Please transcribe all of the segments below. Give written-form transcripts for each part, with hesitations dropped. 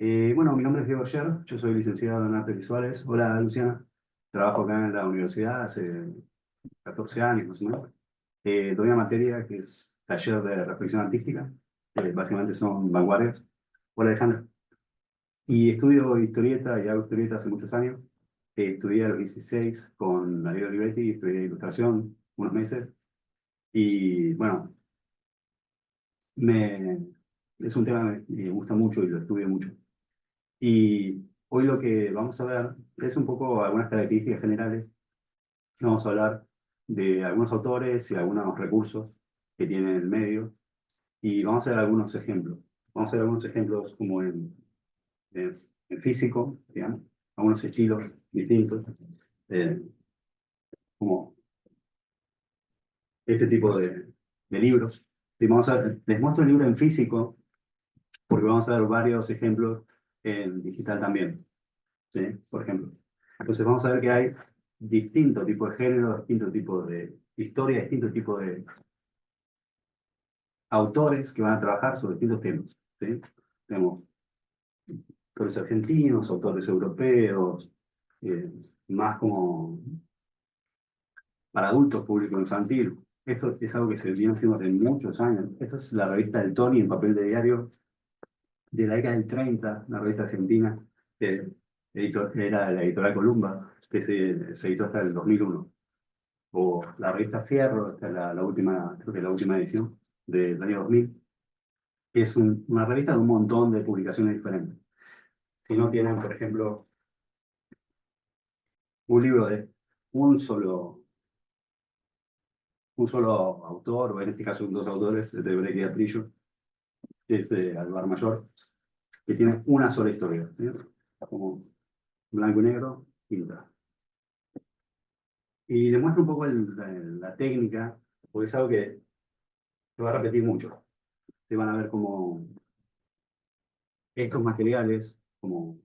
Bueno, mi nombre es Diego Sher, yo soy licenciado en Artes Visuales. Hola, Luciana. Trabajo acá en la universidad hace 14 años más o menos. Doy una materia que es taller de reflexión artística, que básicamente son vanguardias. Hola, Alejandra. Y estudio historieta y hago historieta hace muchos años. Estudié a los 16 con Darío Olivetti, estudié ilustración unos meses. Y bueno, me, es un tema que me gusta mucho y lo estudio mucho. Y hoy lo que vamos a ver es un poco algunas características generales. Vamos a hablar de algunos autores y algunos recursos que tiene el medio y vamos a ver algunos ejemplos. Vamos a ver algunos ejemplos como en físico, digamos, algunos estilos distintos, eh, como este tipo de libros. Y les muestro el libro en físico porque vamos a ver varios ejemplos en digital también. ¿Sí? Por ejemplo. Entonces vamos a ver que hay distintos tipos de género, distintos tipos de historia, distintos tipos de autores que van a trabajar sobre distintos temas. ¿Sí? Tenemos autores argentinos, autores europeos, eh, más como para adultos, público infantil. Esto es algo que se viene haciendo hace muchos años. Esto es la revista del Tony en papel de diario de la década del 30, una revista argentina, que era de la editorial Columba, que se editó hasta el 2001. O la revista Fierro, esta es la última, creo que la última edición del año 2000, que es una revista de un montón de publicaciones diferentes. Si no tienen, por ejemplo, un libro de un solo, un solo autor, o en este caso dos autores, de Brecht y Atrillo, que es de Alvar Mayor, que tiene una sola historia, ¿sí? Como blanco y negro, pinta. Y les muestro un poco la técnica, porque es algo que se va a repetir mucho. Se van a ver como estos materiales, como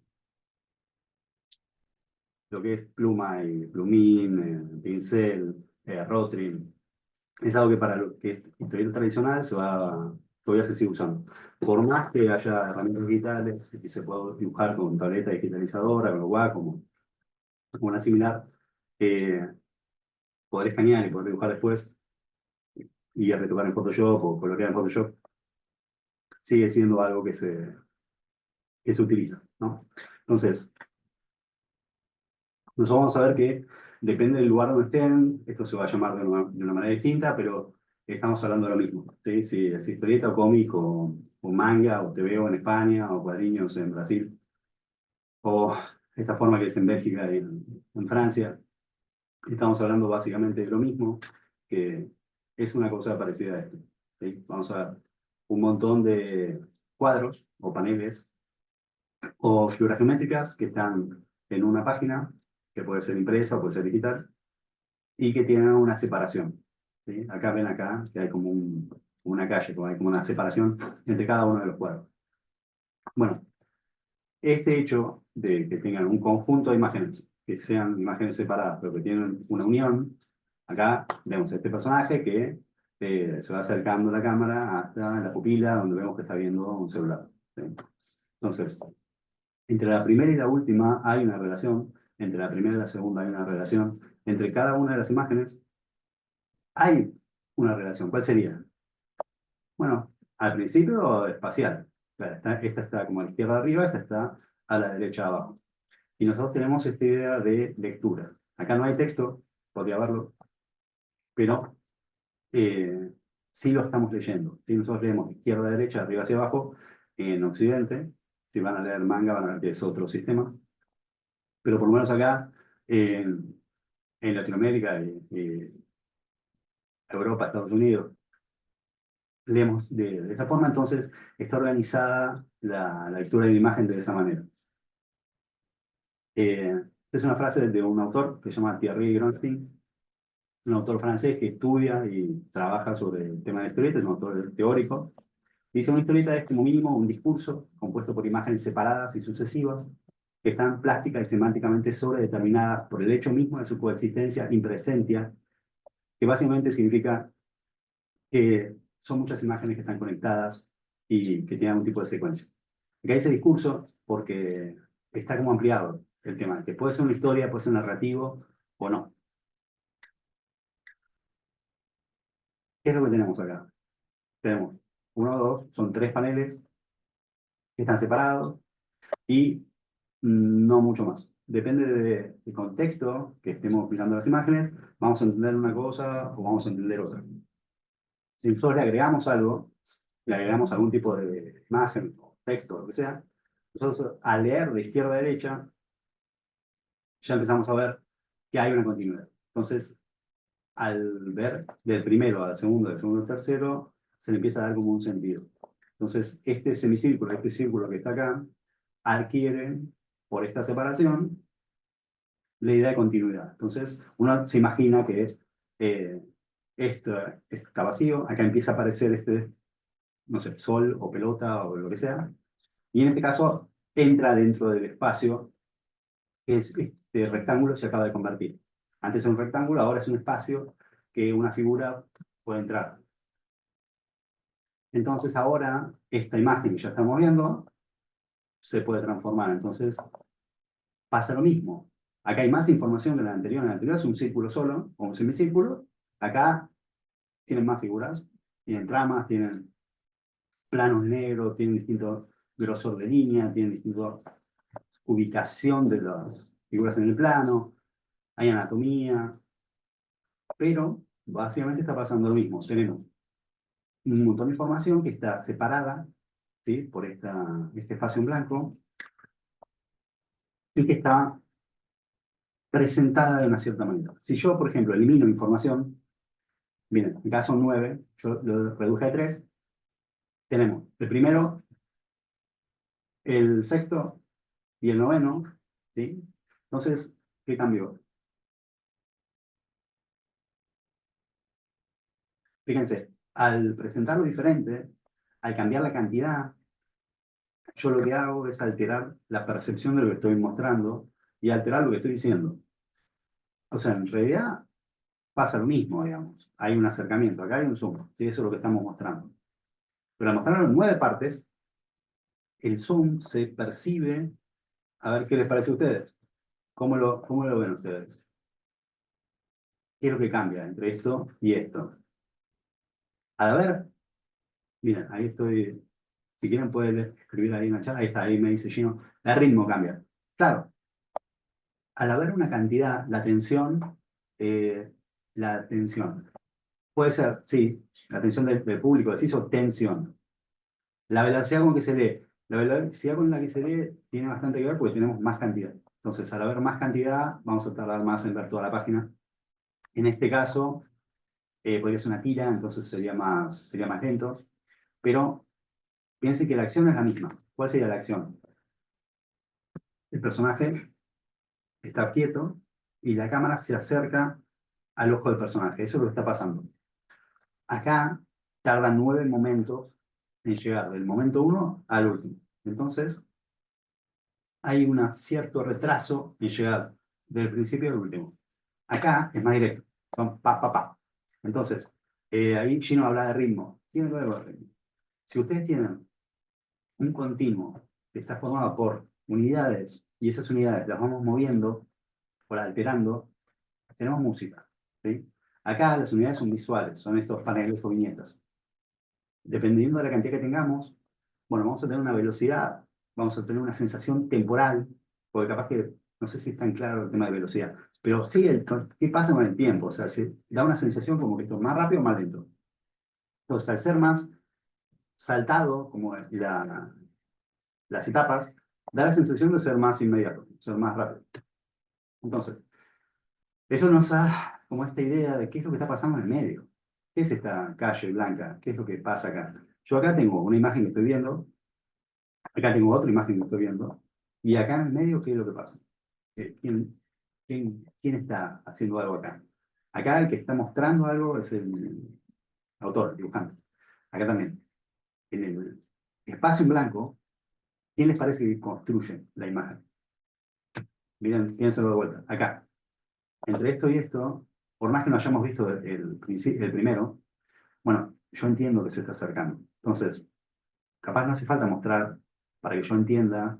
lo que es pluma y plumín, pincel, rotring, es algo que para lo que es historieta tradicional todavía se sigue usando. Por más que haya herramientas digitales y se pueda dibujar con tableta digitalizadora, con Wacom, como una similar, eh, poder escanear y poder dibujar después y retocar en Photoshop o colorear en Photoshop, sigue siendo algo que se utiliza, ¿no? Entonces, nosotros vamos a ver que depende del lugar donde estén, esto se va a llamar de una manera distinta, pero estamos hablando de lo mismo. ¿Sí? Si es historieta o cómic o manga o TVO en España o cuadriños en Brasil o esta forma que es en Bélgica y en Francia, estamos hablando básicamente de lo mismo, que es una cosa parecida a esto. ¿Sí? Vamos a ver un montón de cuadros o paneles o figuras geométricas que están en una página, que puede ser impresa o puede ser digital, y que tienen una separación. ¿Sí? Acá ven acá que hay como una calle, como hay como una separación entre cada uno de los cuadros. Bueno, este hecho de que tengan un conjunto de imágenes, que sean imágenes separadas, pero que tienen una unión, acá vemos a este personaje que se va acercando la cámara hasta la pupila, donde vemos que está viendo un celular. ¿Sí? Entonces, entre la primera y la última hay una relación, entre la primera y la segunda hay una relación, entre cada una de las imágenes hay una relación. ¿Cuál sería? Bueno, al principio espacial. Claro, esta está como a la izquierda arriba, esta está a la derecha abajo. Y nosotros tenemos esta idea de lectura. Acá no hay texto, podría verlo, pero eh, sí lo estamos leyendo. Si nosotros leemos de izquierda a derecha, arriba hacia abajo, en Occidente, si van a leer manga, van a ver que es otro sistema. Pero por lo menos acá, en Latinoamérica y Europa, Estados Unidos, leemos de esa forma, entonces está organizada la lectura de la imagen de esa manera. Es una frase de un autor que se llama Thierry Gronstein, un autor francés que estudia y trabaja sobre el tema de la historieta, es un autor teórico. Dice, una historieta es como mínimo un discurso compuesto por imágenes separadas y sucesivas que están plástica y semánticamente sobredeterminadas por el hecho mismo de su coexistencia y presencia, que básicamente significa que son muchas imágenes que están conectadas y que tienen un tipo de secuencia. Acá dice discurso porque está como ampliado el tema, que puede ser una historia, puede ser narrativo o no. ¿Qué es lo que tenemos acá? Tenemos uno, dos, son tres paneles que están separados y no mucho más. Depende del contexto que estemos mirando las imágenes, vamos a entender una cosa o vamos a entender otra. Si nosotros le agregamos algo, le agregamos algún tipo de imagen o texto, lo que sea, nosotros al leer de izquierda a derecha ya empezamos a ver que hay una continuidad. Entonces, al ver del primero al segundo, del segundo al tercero, se le empieza a dar como un sentido. Entonces, este semicírculo, este círculo que está acá, adquiere, por esta separación, la idea de continuidad. Entonces, uno se imagina que eh, esto está vacío, acá empieza a aparecer este, no sé, sol o pelota o lo que sea, y en este caso entra dentro del espacio que es este rectángulo se acaba de convertir. Antes era un rectángulo, ahora es un espacio que una figura puede entrar. Entonces ahora esta imagen que ya estamos viendo se puede transformar. Entonces pasa lo mismo. Acá hay más información que en la anterior. En la anterior es un círculo solo, o un semicírculo. Acá tienen más figuras, tienen tramas, tienen planos negros, tienen distinto grosor de línea, tienen distinta ubicación de las figuras en el plano, hay anatomía, pero básicamente está pasando lo mismo. Tenemos un montón de información que está separada, ¿sí? Por este espacio en blanco y que está presentada de una cierta manera. Si yo, por ejemplo, elimino información, miren, acá son 9, yo lo reduje a 3, tenemos el primero, el sexto y el noveno, ¿sí? Entonces, ¿qué cambió? Fíjense, al presentarlo diferente, al cambiar la cantidad, yo lo que hago es alterar la percepción de lo que estoy mostrando y alterar lo que estoy diciendo. O sea, en realidad pasa lo mismo, digamos. Hay un acercamiento, acá hay un zoom, ¿sí? Eso es lo que estamos mostrando. Pero al mostrarlo en 9 partes, el zoom se percibe, a ver qué les parece a ustedes. ¿Cómo lo ven ustedes? ¿Qué es lo que cambia entre esto y esto? A ver, miren, ahí estoy, si quieren pueden escribir ahí en el chat, ahí está, ahí me dice Gino, el ritmo cambia. Claro, al haber una cantidad, eh, la tensión, puede ser, sí, la tensión del público, decís, o tensión. La velocidad con que se lee, la velocidad con la que se lee tiene bastante que ver porque tenemos más cantidad. Entonces, al haber más cantidad, vamos a tardar más en ver toda la página. En este caso, podría ser una tira, entonces sería más lento. Pero piensen que la acción es la misma. ¿Cuál sería la acción? El personaje está quieto y la cámara se acerca al ojo del personaje. Eso es lo que está pasando. Acá tarda 9 momentos en llegar del momento 1 al último. Entonces, hay un cierto retraso en llegar del principio al último. Acá es más directo, son pa, pa, pa. Entonces, ahí Gino habla de ritmo. Tiene que ver con el ritmo. Si ustedes tienen un continuo que está formado por unidades y esas unidades las vamos moviendo o alterando, tenemos música. ¿Sí? Acá las unidades son visuales, son estos paneles o viñetas. Dependiendo de la cantidad que tengamos, bueno, vamos a tener una velocidad, vamos a tener una sensación temporal, porque capaz que, no sé si es tan claro el tema de velocidad, pero sí, ¿qué pasa con el tiempo? O sea, se da una sensación como que esto es más rápido o más lento. Entonces, al ser más saltado, como las etapas, da la sensación de ser más inmediato, ser más rápido. Entonces, eso nos da como esta idea de qué es lo que está pasando en el medio. ¿Qué es esta calle blanca? ¿Qué es lo que pasa acá? Yo acá tengo una imagen que estoy viendo, acá tengo otra imagen que estoy viendo, y acá en el medio, ¿qué es lo que pasa? ¿Quién está haciendo algo acá? Acá el que está mostrando algo es el autor, el dibujante. Acá también. En el espacio en blanco, ¿quién les parece que construye la imagen? Miren, piénsenlo de vuelta. Acá. Entre esto y esto, por más que no hayamos visto el primero, bueno, yo entiendo que se está acercando. Entonces, capaz no hace falta mostrar para que yo entienda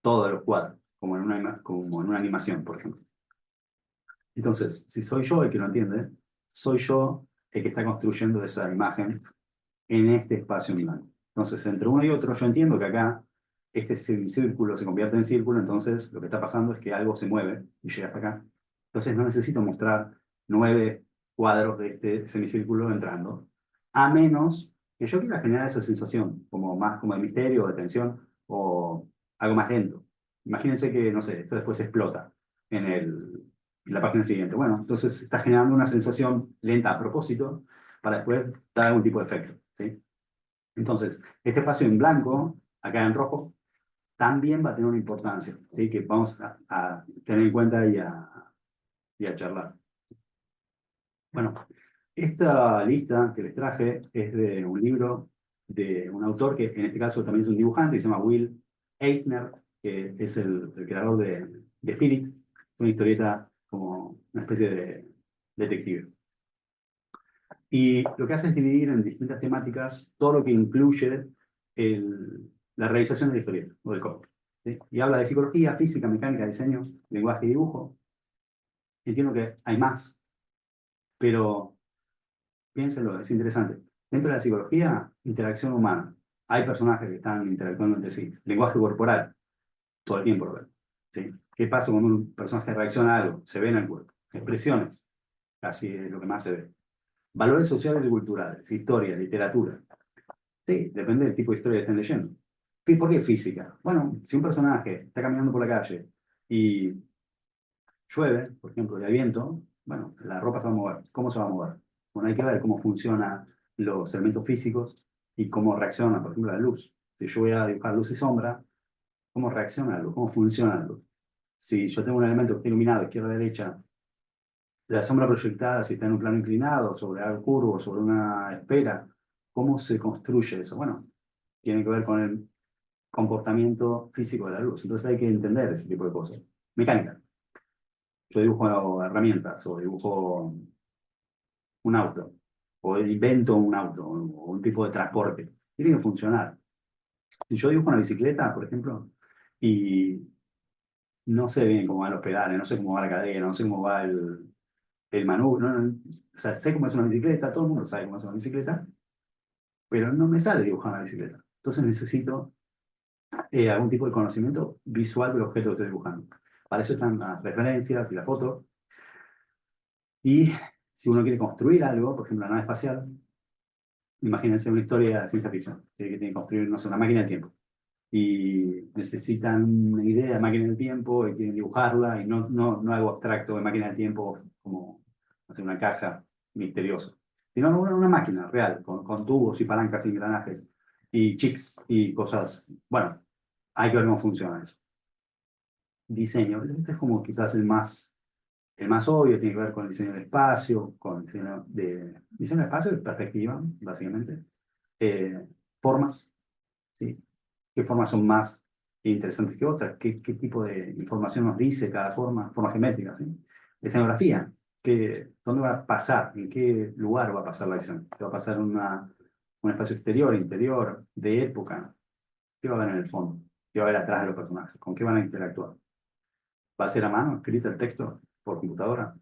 todos los cuadros, como en una animación, por ejemplo. Entonces, si soy yo el que lo entiende, soy yo el que está construyendo esa imagen en este espacio animal. Entonces, entre uno y otro, yo entiendo que acá este semicírculo se convierte en círculo, entonces lo que está pasando es que algo se mueve y llega hasta acá. Entonces, no necesito mostrar 9 cuadros de este semicírculo entrando, a menos que yo quiera generar esa sensación, como más como de misterio, de tensión, o algo más lento. Imagínense que, no sé, esto después explota en la página siguiente. Bueno, entonces está generando una sensación lenta a propósito para después dar algún tipo de efecto, ¿sí? Entonces, este espacio en blanco, acá en rojo, también va a tener una importancia, ¿sí? Que vamos a tener en cuenta y a charlar. Bueno, esta lista que les traje es de un libro de un autor que en este caso también es un dibujante, que se llama Will Eisner, que es el creador de Spirit, una historieta como una especie de detective. Y lo que hace es dividir en distintas temáticas todo lo que incluye la realización de la historieta o del cómic, ¿sí? Y habla de psicología, física, mecánica, diseño, lenguaje y dibujo. Entiendo que hay más, pero piénsenlo, es interesante. Dentro de la psicología, interacción humana. Hay personajes que están interactuando entre sí. Lenguaje corporal, todo el tiempo lo ven, ¿sí? ¿Qué pasa cuando un personaje reacciona a algo? Se ve en el cuerpo. Expresiones, casi es lo que más se ve. Valores sociales y culturales, historia, literatura. Sí, depende del tipo de historia que estén leyendo. ¿Por qué física? Bueno, si un personaje está caminando por la calle y llueve, por ejemplo, y hay viento, bueno, la ropa se va a mover. ¿Cómo se va a mover? Bueno, hay que ver cómo funcionan los elementos físicos y cómo reacciona, por ejemplo, la luz. Si yo voy a dibujar luz y sombra, ¿cómo reacciona la luz? ¿Cómo funciona la luz? Si yo tengo un elemento que está iluminado izquierda-derecha, la sombra proyectada, si está en un plano inclinado, sobre algo curvo, sobre una esfera, ¿cómo se construye eso? Bueno, tiene que ver con el comportamiento físico de la luz. Entonces hay que entender ese tipo de cosas. Mecánica. Yo dibujo herramientas o dibujo un auto o invento un auto o un tipo de transporte. Tiene que funcionar. Si yo dibujo una bicicleta, por ejemplo, y no sé bien cómo van los pedales, no sé cómo va la cadena, no sé cómo va el manubrio, o sea, sé cómo es una bicicleta, todo el mundo sabe cómo es una bicicleta, pero no me sale dibujar una bicicleta. Entonces necesito algún tipo de conocimiento visual del objeto que estoy dibujando. Para eso están las referencias y la foto. Y si uno quiere construir algo, por ejemplo, la nave espacial, imagínense una historia de ciencia ficción, ¿sí? Que tiene que construir, no sé, una máquina del tiempo. Y necesitan una idea de máquina del tiempo y quieren dibujarla, y no algo abstracto de máquina del tiempo como hacer una caja misteriosa, sino una máquina real, con tubos y palancas y engranajes y chips y cosas. Bueno, hay que ver cómo funciona eso. Diseño, este es como quizás el más obvio, tiene que ver con el diseño del espacio, con el diseño del espacio, de perspectiva, básicamente. Eh, Formas, ¿sí? ¿Qué formas son más interesantes que otras? ¿Qué tipo de información nos dice cada forma? Forma geométrica, ¿sí? Escenografía, ¿dónde va a pasar? ¿En qué lugar va a pasar la acción? ¿Va a pasar en un espacio exterior, interior, de época? ¿Qué va a haber en el fondo? ¿Qué va a haber atrás de los personajes? ¿Con qué van a interactuar? ¿Va a ser a mano, escrita el texto por computadora?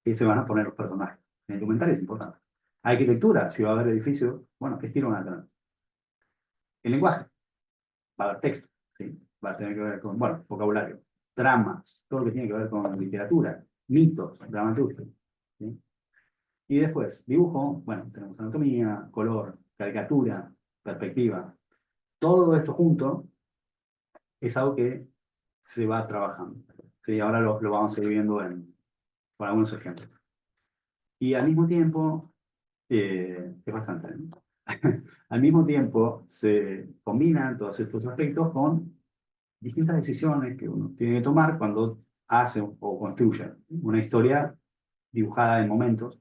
¿Qué se van a poner los personajes? El indumentaria es importante. Arquitectura, si va a haber edificio, bueno, ¿qué estilo van a tener? El lenguaje, va a haber texto, ¿sí? Va a tener que ver con, bueno, vocabulario, dramas, todo lo que tiene que ver con literatura, mitos, dramaturgia, ¿sí? Y después, dibujo, bueno, tenemos anatomía, color, caricatura, perspectiva. Todo esto junto es algo que se va trabajando, ¿sí? Ahora lo vamos a ir viendo con algunos ejemplos. Y al mismo tiempo, es bastante, ¿no? Al mismo tiempo, se combinan todos estos aspectos con distintas decisiones que uno tiene que tomar cuando hace o construye una historia dibujada en momentos.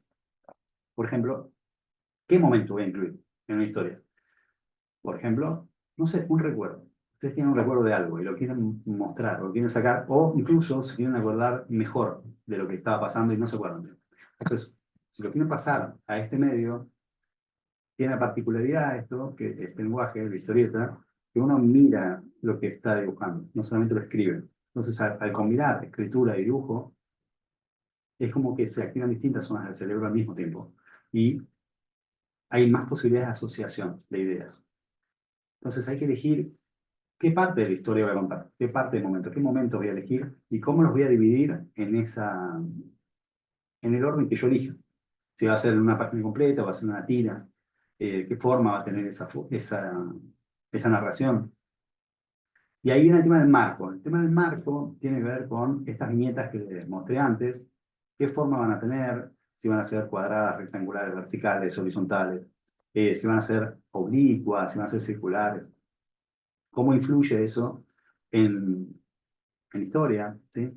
Por ejemplo, ¿qué momento voy a incluir en una historia? Por ejemplo, no sé, un recuerdo. Ustedes tienen un recuerdo de algo y lo quieren mostrar, o lo quieren sacar, o incluso se quieren acordar mejor de lo que estaba pasando y no se acuerdan. Entonces, si lo quieren pasar a este medio, tiene la particularidad esto, que este lenguaje, la historieta, que uno mira lo que está dibujando, no solamente lo escribe. Entonces, al combinar escritura y dibujo, es como que se activan distintas zonas del cerebro al mismo tiempo. Y hay más posibilidades de asociación de ideas. Entonces, hay que elegir qué parte de la historia voy a contar, qué parte del momento, qué momento voy a elegir y cómo los voy a dividir en el orden que yo elija. Si va a ser una página completa, va a ser una tira, qué forma va a tener esa narración. Y ahí viene el tema del marco. El tema del marco tiene que ver con estas viñetas que les mostré antes, qué forma van a tener, si van a ser cuadradas, rectangulares, verticales, horizontales, si van a ser oblicuas, si van a ser circulares. ¿Cómo influye eso en historia? ¿Sí?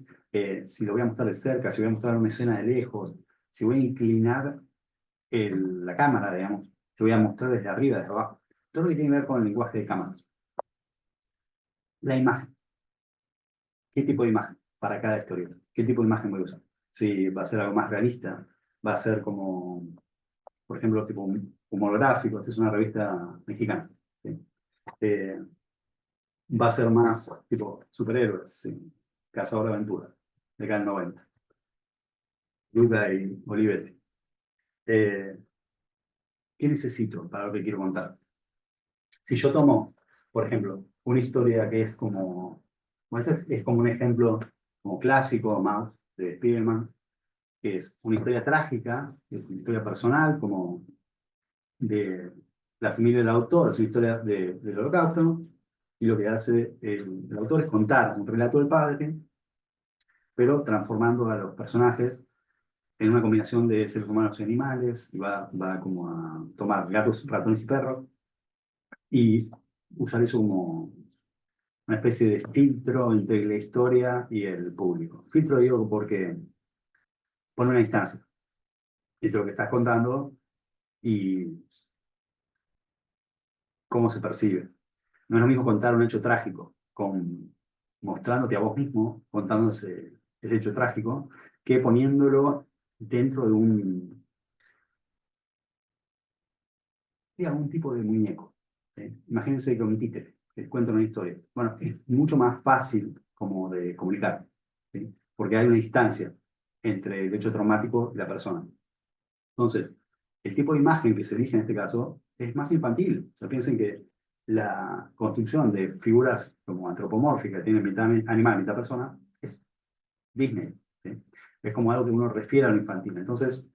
Si lo voy a mostrar de cerca, si voy a mostrar una escena de lejos, si voy a inclinar la cámara, digamos, si voy a mostrar desde arriba, desde abajo. Todo lo que tiene que ver con el lenguaje de cámaras. La imagen. ¿Qué tipo de imagen para cada historia? ¿Qué tipo de imagen voy a usar? Si va a ser algo más realista, va a ser como, por ejemplo, tipo humorográfico, esta es una revista mexicana. ¿Sí? Eh, Va a ser más tipo superhéroes, ¿sí? Cazador de aventura, de acá en 90. Luca y Olivetti. Eh, ¿Qué necesito para lo que quiero contar? Si yo tomo, por ejemplo, una historia que es como ese es como un ejemplo como clásico, más de Spielman, que es una historia trágica, que es una historia personal, como de la familia del autor, es una historia del Holocausto, y lo que hace el autor es contar un relato del padre, pero transformando a los personajes en una combinación de seres humanos y animales, y va como a tomar gatos, ratones y perros, y usar eso como una especie de filtro entre la historia y el público. Filtro digo porque pone una instancia entre lo que estás contando y cómo se percibe. No es lo mismo contar un hecho trágico mostrándote a vos mismo, contándose ese hecho trágico, que poniéndolo dentro de un tipo de muñeco. Imagínense que un títere que cuenta una historia. Bueno, es mucho más fácil como de comunicar, ¿sí? Porque hay una distancia entre el hecho traumático y la persona. Entonces, el tipo de imagen que se elige en este caso es más infantil. O sea, piensen que la construcción de figuras como antropomórficas, que tienen mitad animal, mitad persona, es Disney. ¿Sí? Es como algo que uno refiere a lo infantil. Entonces,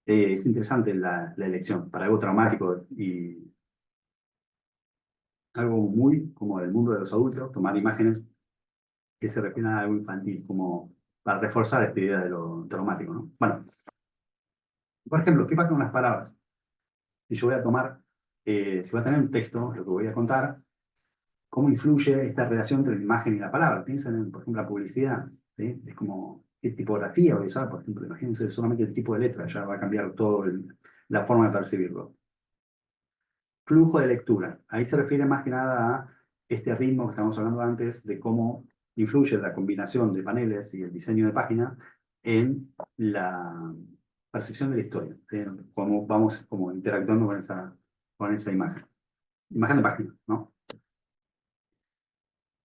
es interesante la elección para algo traumático y algo muy como del mundo de los adultos, tomar imágenes que se refieren a algo infantil, como para reforzar esta idea de lo traumático, ¿no? Bueno, por ejemplo, ¿qué pasa con las palabras? Si yo voy a tomar, si voy a tener un texto, lo que voy a contar, ¿cómo influye esta relación entre la imagen y la palabra? Piensen en, por ejemplo, la publicidad, ¿sí? Es como, ¿qué tipografía voy a usar? Por ejemplo, imagínense solamente el tipo de letra, ya va a cambiar todo la forma de percibirlo. Flujo de lectura. Ahí se refiere más que nada a este ritmo que estábamos hablando antes, de cómo influye la combinación de paneles y el diseño de página en la percepción de la historia, ¿sí? Cómo vamos como interactuando con esa imagen. Imagen de página, ¿no?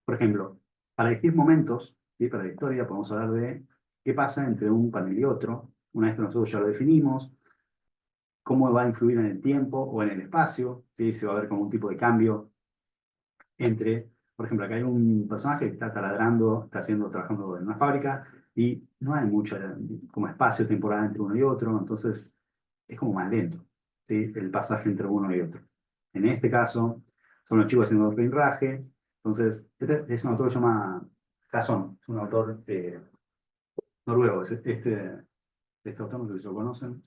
Por ejemplo, para elegir momentos, ¿sí? Para la historia podemos hablar de qué pasa entre un panel y otro, una vez que nosotros ya lo definimos, cómo va a influir en el tiempo o en el espacio, ¿sí? Si va a haber como un tipo de cambio entre, por ejemplo, acá hay un personaje que está taladrando, trabajando en una fábrica y no hay mucho como espacio temporal entre uno y otro, entonces es como más lento, ¿sí? El pasaje entre uno y otro. En este caso, son los chicos haciendo rinraje, entonces este es un autor que se llama Jason, es un autor noruego, este autor no sé si lo conocen.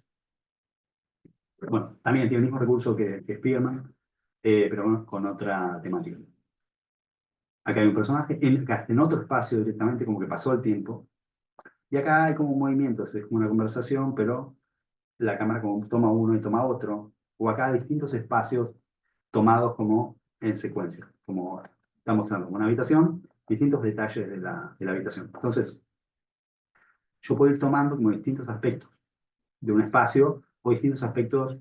Bueno, también tiene el mismo recurso que Spearman, pero bueno, con otra temática. Acá hay un personaje, en otro espacio directamente, como que pasó el tiempo. Y acá hay como un movimiento, es como una conversación, pero la cámara como toma uno y toma otro. O acá hay distintos espacios tomados como en secuencia, como está mostrando una habitación, distintos detalles de la habitación. Entonces, yo puedo ir tomando como distintos aspectos de un espacio o distintos aspectos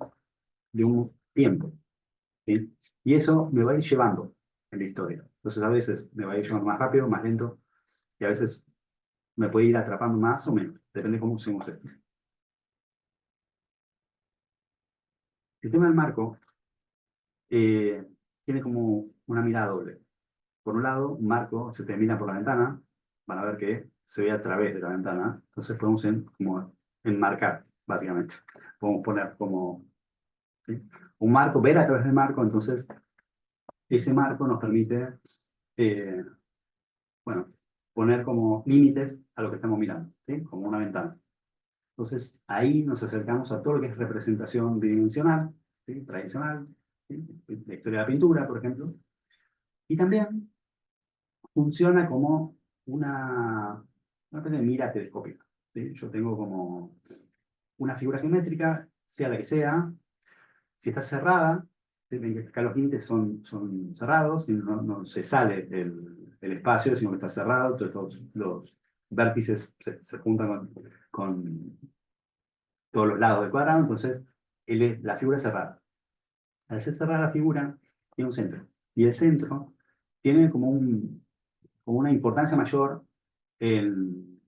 de un tiempo, ¿sí? Y eso me va a ir llevando. en la historia. Entonces a veces me va a ir llevando más rápido, más lento, y a veces me puede ir atrapando más o menos, depende de cómo usemos esto. El tema del marco tiene como una mirada doble. Por un lado, un marco, si ustedes miran por la ventana, van a ver que se ve a través de la ventana, entonces podemos como enmarcar, básicamente. Podemos poner como, ¿sí?, un marco, ver a través del marco, entonces ese marco nos permite, eh, bueno, poner como límites a lo que estamos mirando, ¿sí?, como una ventana. Entonces ahí nos acercamos a todo lo que es representación bidimensional, ¿sí?, tradicional, ¿sí?, la historia de la pintura, por ejemplo, y también funciona como una especie de mira telescópica, ¿sí? Yo tengo como una figura geométrica, sea la que sea, si está cerrada, ¿sí?, ven que acá los límites son cerrados, y no se sale el espacio, sino que está cerrado, entonces los vértices se juntan con todos los lados del cuadrado, entonces la figura es cerrada. Al ser cerrada la figura, tiene un centro, y el centro tiene como una importancia mayor en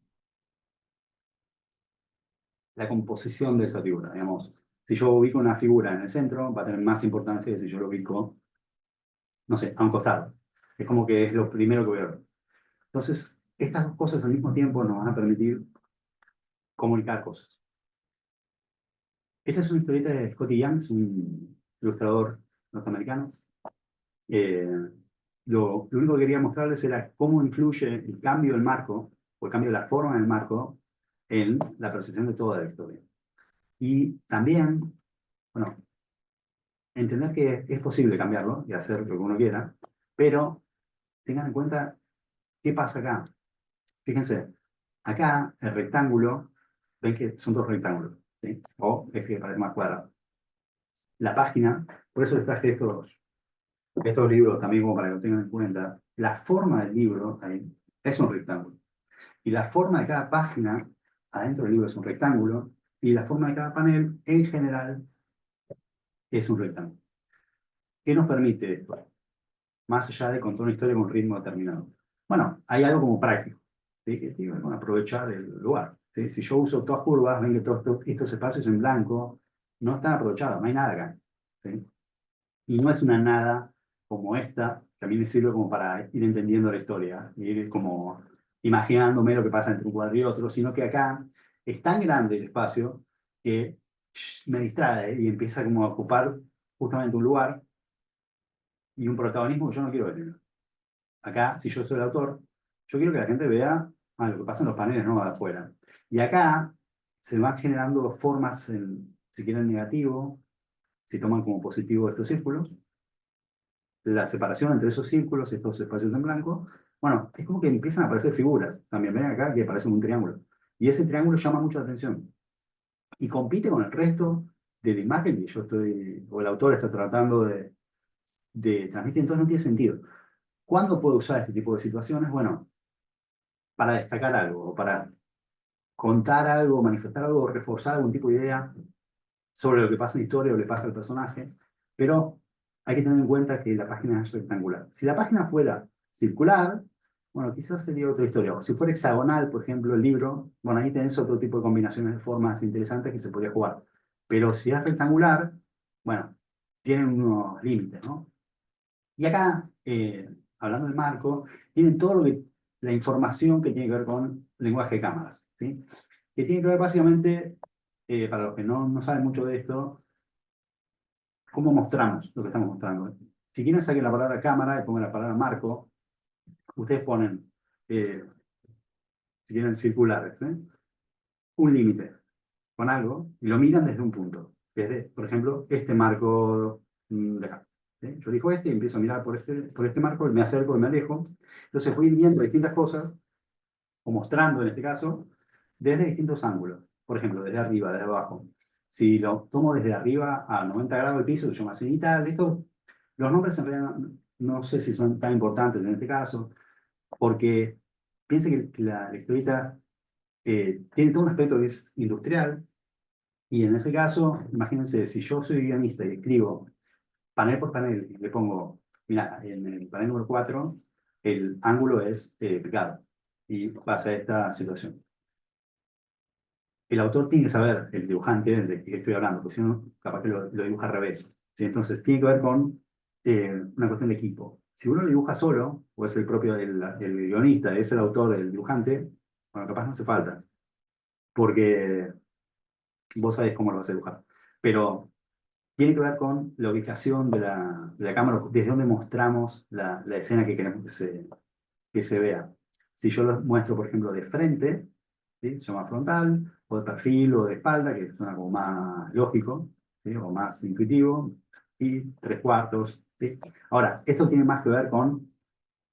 la composición de esa figura, digamos. Si yo ubico una figura en el centro, va a tener más importancia que si yo lo ubico, no sé, a un costado. Es como que es lo primero que voy a ver. Entonces, estas dos cosas al mismo tiempo nos van a permitir comunicar cosas. Esta es una historieta de Scotty Young, es un ilustrador norteamericano. Eh, lo único que quería mostrarles era cómo influye el cambio del marco, o el cambio de la forma del marco, en la percepción de toda la historia. Y también, bueno, entender que es posible cambiarlo y hacer lo que uno quiera, pero tengan en cuenta qué pasa acá. Fíjense, acá el rectángulo, ven que son dos rectángulos, ¿sí?, o es que parece más cuadrado. La página, por eso les traje estos libros también como para que lo tengan en cuenta, la forma del libro ahí es un rectángulo. Y la forma de cada página adentro del libro es un rectángulo, y la forma de cada panel en general es un rectángulo. ¿Qué nos permite esto? Más allá de contar una historia con un ritmo determinado. Bueno, hay algo como práctico, ¿sí?, que tiene que aprovechar el lugar, ¿sí? Si yo uso todas curvas, ven que todos estos espacios en blanco no están aprovechados, no hay nada acá, ¿sí? Y no es una nada como esta, que a mí me sirve como para ir entendiendo la historia, ir como imaginándome lo que pasa entre un cuadro y otro, sino que acá es tan grande el espacio que me distrae y empieza como a ocupar justamente un lugar y un protagonismo que yo no quiero tener. Acá, si yo soy el autor, yo quiero que la gente vea lo que pasa en los paneles, no de afuera. Y acá se van generando formas, si quieren negativo, si toman como positivo estos círculos, la separación entre esos círculos, estos espacios en blanco, bueno, es como que empiezan a aparecer figuras. También ven acá que aparecen un triángulo. Y ese triángulo llama mucho la atención. Y compite con el resto de la imagen que yo estoy, o el autor está tratando de transmitir, entonces no tiene sentido. ¿Cuándo puedo usar este tipo de situaciones? Bueno, para destacar algo, o para contar algo, manifestar algo, o reforzar algún tipo de idea sobre lo que pasa en la historia o le pasa al personaje, pero hay que tener en cuenta que la página es rectangular. Si la página fuera circular, bueno, quizás sería otra historia. O si fuera hexagonal, por ejemplo, el libro, bueno, ahí tenés otro tipo de combinaciones de formas interesantes que se podría jugar. Pero si es rectangular, bueno, tienen unos límites, ¿no? Y acá, hablando del marco, tienen todo la información que tiene que ver con lenguaje de cámaras, ¿sí? Que tiene que ver básicamente, para los que no saben mucho de esto, cómo mostramos lo que estamos mostrando. Si quieren saquen la palabra cámara y pongan la palabra marco, ustedes ponen, eh, si quieren circulares, un límite con algo y lo miran desde un punto. Desde, por ejemplo, este marco de acá. ¿Sí? Yo elijo este y empiezo a mirar por este marco, me acerco y me alejo. Entonces voy viendo distintas cosas, o mostrando en este caso, desde distintos ángulos. Por ejemplo, desde arriba, desde abajo. Si lo tomo desde arriba a 90 grados del piso, se llama cenital. Los nombres en realidad no sé si son tan importantes en este caso, porque piense que la historieta tiene todo un aspecto que es industrial, y en ese caso, imagínense, si yo soy guionista y escribo panel por panel y le pongo Mira, en el panel número 4 el ángulo es picado y pasa esta situación. El autor tiene que saber, el dibujante de que estoy hablando, porque si no, capaz que lo dibuja al revés. ¿Sí? Entonces, tiene que ver con una cuestión de equipo. Si uno lo dibuja solo, o es el propio el guionista, es el autor del dibujante, bueno, capaz no hace falta, porque vos sabés cómo lo vas a dibujar. Pero tiene que ver con la ubicación de la cámara, desde donde mostramos la escena que queremos que se vea. Si yo lo muestro, por ejemplo, de frente, ¿sí? Se llama frontal, o de perfil, o de espalda, que suena como más lógico, ¿sí? O más intuitivo, y tres cuartos. ¿Sí? Ahora, esto tiene más que ver con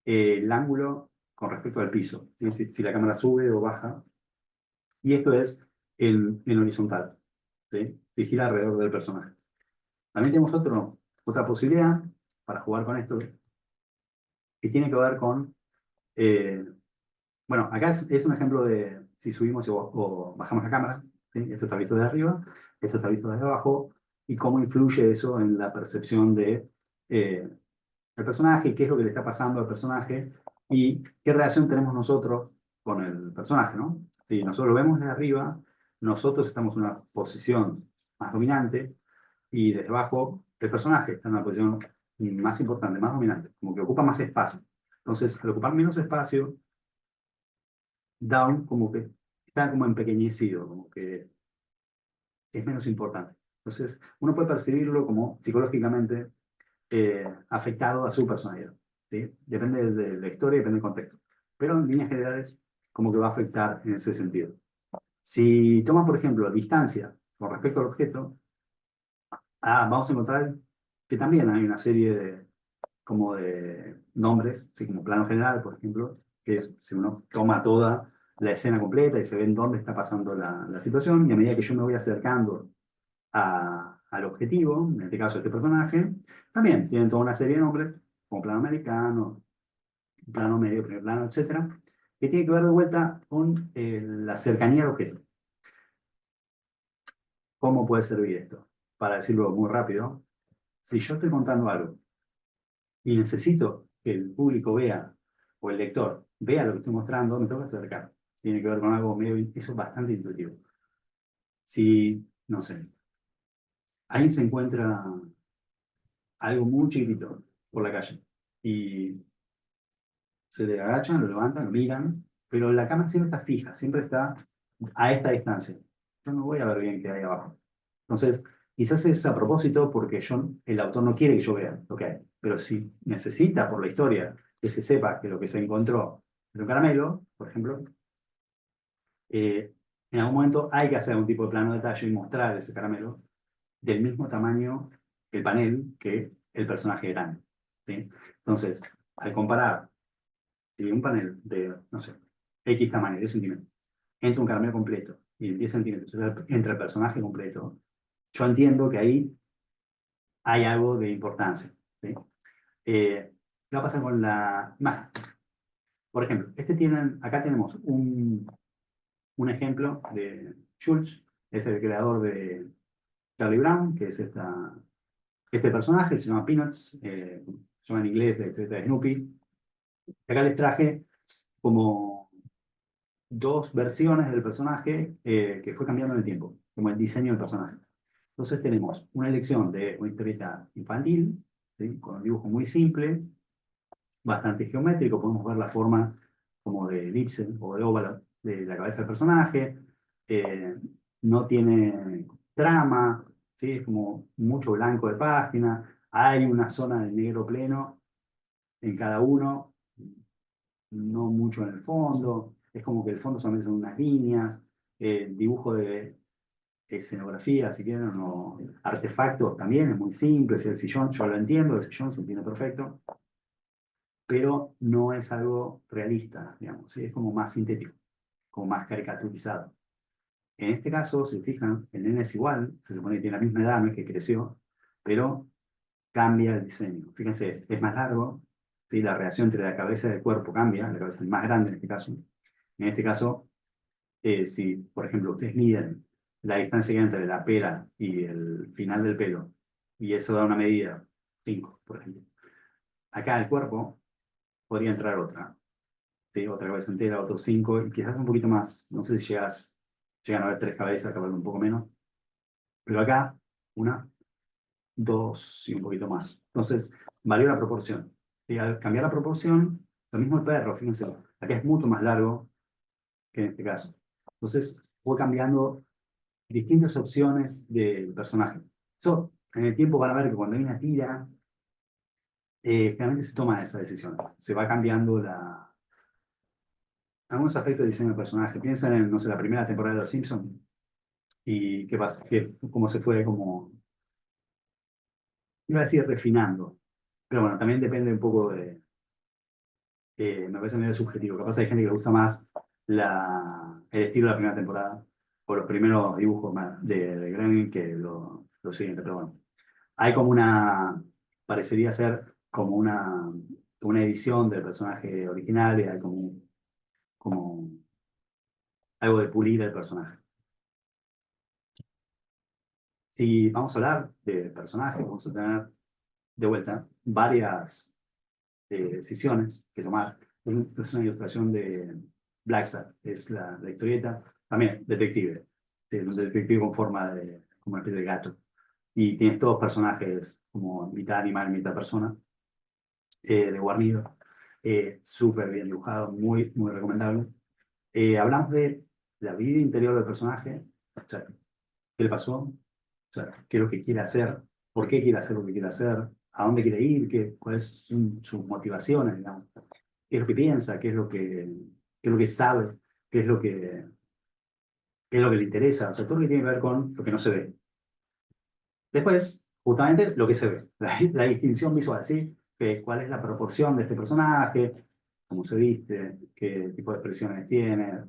el ángulo con respecto al piso, ¿sí? Si la cámara sube o baja, y esto es en horizontal, ¿sí? Si gira alrededor del personaje. También tenemos otra posibilidad para jugar con esto, que tiene que ver con eh, bueno, acá es un ejemplo de si subimos o bajamos la cámara. ¿Sí? Esto está visto desde arriba, esto está visto desde abajo, y cómo influye eso en la percepción de, el personaje, qué es lo que le está pasando al personaje y qué relación tenemos nosotros con el personaje, ¿no? Si nosotros lo vemos desde arriba, nosotros estamos en una posición más dominante y desde abajo el personaje está en una posición más importante, más dominante, como que ocupa más espacio. Entonces, al ocupar menos espacio, down como que está como empequeñecido, como que es menos importante. Entonces, uno puede percibirlo como psicológicamente afectado a su personalidad. ¿Sí? Depende de la historia, depende del contexto. Pero en líneas generales, como que va a afectar en ese sentido. Si toman, por ejemplo, distancia con respecto al objeto, vamos a encontrar que también hay una serie como de nombres, ¿sí? Como plano general, por ejemplo, que es si uno toma toda la escena completa y se ve en dónde está pasando la situación, y a medida que yo me voy acercando al objetivo, en este caso este personaje, también tienen toda una serie de nombres, como plano americano, plano medio, primer plano, etcétera, que tiene que ver de vuelta con la cercanía al objeto. ¿Cómo puede servir esto? Para decirlo muy rápido, si yo estoy contando algo y necesito que el público vea, o el lector vea lo que estoy mostrando, me tengo que acercar. Tiene que ver con algo medio, eso es bastante intuitivo. Si, no sé, alguien se encuentra algo muy chiquitito por la calle y se le agachan, lo levantan, lo miran, pero la cámara siempre está fija, siempre está a esta distancia. Yo no voy a ver bien qué hay abajo. Entonces, quizás es a propósito porque el autor no quiere que yo vea lo que hay, pero si necesita por la historia que se sepa que lo que se encontró es un caramelo, por ejemplo, en algún momento hay que hacer algún tipo de plano de detalle y mostrar ese caramelo del mismo tamaño el panel que el personaje grande. ¿Sí? Entonces, al comparar si un panel de, no sé, X tamaño, 10 centímetros, entra un caramelo completo y en 10 centímetros entra el personaje completo, yo entiendo que ahí hay algo de importancia. ¿Sí? ¿Qué va a pasar con la imagen? Por ejemplo, acá tenemos un ejemplo de Schultz, es el creador de Charlie Brown, que es este personaje, se llama Peanuts, se llama en inglés de Snoopy. Acá les traje como dos versiones del personaje que fue cambiando en el tiempo, como el diseño del personaje. Entonces tenemos una elección de una historieta infantil, ¿sí? Con un dibujo muy simple, bastante geométrico, podemos ver la forma como de elipse o de óvalo de la cabeza del personaje, eh, no tiene trama, ¿sí? Es como mucho blanco de página, hay una zona de negro pleno en cada uno, no mucho en el fondo, es como que el fondo solamente son unas líneas, dibujo de escenografía, si quieren, o artefactos también, es muy simple, es el sillón, yo lo entiendo, el sillón se entiende perfecto, pero no es algo realista, digamos, ¿sí? Es como más sintético, como más caricaturizado. En este caso, si se fijan, el nene es igual, se supone que tiene la misma edad, no es que creció, pero cambia el diseño. Fíjense, es más largo, ¿sí? La relación entre la cabeza y el cuerpo cambia, la cabeza es más grande en este caso. En este caso, si, por ejemplo, ustedes miden la distancia que hay entre la pera y el final del pelo, y eso da una medida, 5, por ejemplo. acá el cuerpo podría entrar otra, ¿sí? Otra cabeza entera, otros 5, y quizás un poquito más. No sé si llegan a ver 3 cabezas, capaz un poco menos. Pero acá, una, 2 y un poquito más. Entonces, varió la proporción. Y al cambiar la proporción, lo mismo el perro, fíjense, acá es mucho más largo que en este caso. Entonces, fue cambiando distintas opciones del personaje. Eso, en el tiempo van a ver que cuando hay una tira, generalmente se toma esa decisión. Se va cambiando algunos aspectos de diseño del personaje. Piensen en, no sé, la primera temporada de Los Simpsons y qué pasa, cómo se fue, como, iba a decir, refinando. Pero bueno, también depende un poco me parece medio subjetivo. Capaz hay gente que le gusta más el estilo de la primera temporada o los primeros dibujos de Gremlin que lo siguiente. Pero bueno, hay como parecería ser como una edición del personaje original y hay como algo de pulir el personaje. Si vamos a hablar de personajes, vamos a tener de vuelta varias decisiones que tomar. Es una ilustración de Blacksat, es la historieta, también detective, un detective con forma como una especie de gato. Y tienes todos personajes como mitad animal, mitad persona, de Guarnido, súper bien dibujado, muy, muy recomendable. Hablamos de la vida interior del personaje, o sea, qué le pasó, o sea, qué es lo que quiere hacer, por qué quiere hacer lo que quiere hacer, a dónde quiere ir, cuáles son sus motivaciones, digamos, qué es lo que piensa, qué es lo que sabe, qué es lo que, qué es lo que le interesa, o sea, todo lo que tiene que ver con lo que no se ve. Después, justamente lo que se ve, la distinción visual, ¿sí? Cuál es la proporción de este personaje, cómo se viste, qué tipo de expresiones tiene,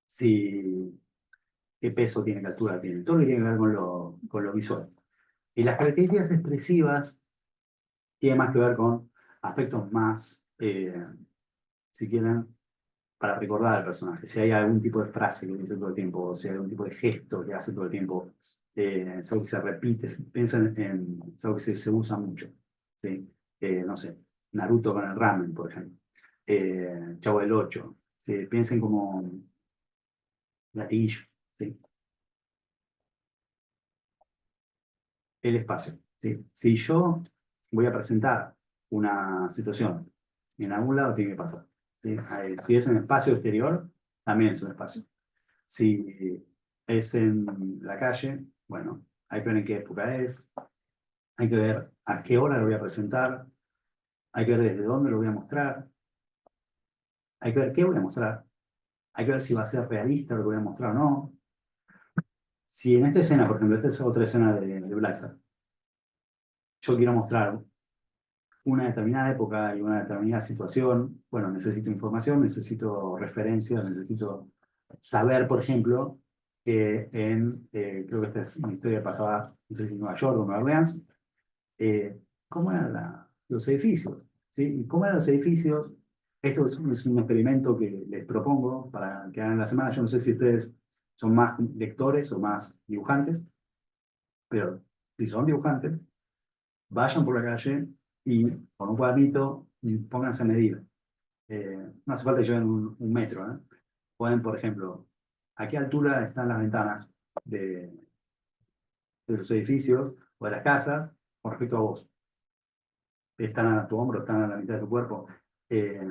si, qué peso tiene, qué altura tiene, todo lo que tiene que ver con lo visual. Y las características expresivas tienen más que ver con aspectos más, si quieren, para recordar al personaje. Si hay algún tipo de frase que dice todo el tiempo, o si hay algún tipo de gesto que hace todo el tiempo, es algo que se repite, piensen es algo que se usa mucho. ¿Sí? No sé, Naruto con el ramen, por ejemplo. Chavo del 8. Piensen como gatillo. ¿Sí? El espacio. ¿Sí? Si yo voy a presentar una situación en algún lado, tiene que pasar. ¿Sí? Si es en espacio exterior, también es un espacio. Si es en la calle, bueno, hay que ver en qué época es, hay que ver a qué hora lo voy a presentar, hay que ver desde dónde lo voy a mostrar, hay que ver qué voy a mostrar, hay que ver si va a ser realista lo que voy a mostrar o no. Si en esta escena, por ejemplo, esta es otra escena de Black Sabbath, yo quiero mostrar una determinada época y una determinada situación, bueno, necesito información, necesito referencias, necesito saber, por ejemplo, que creo que esta es una historia que pasaba, no sé si en Nueva York o Nueva Orleans, cómo eran los edificios, ¿sí? Y cómo eran los edificios. Esto es un experimento que les propongo para que hagan la semana. Yo no sé si ustedes son más lectores o más dibujantes, pero si son dibujantes, vayan por la calle y con un cuadernito y pónganse a medir. No hace falta que lleven un metro, ¿eh? Pueden, por ejemplo, a qué altura están las ventanas de los edificios o de las casas con respecto a vos. Están a tu hombro, están a la mitad de tu cuerpo. Eh,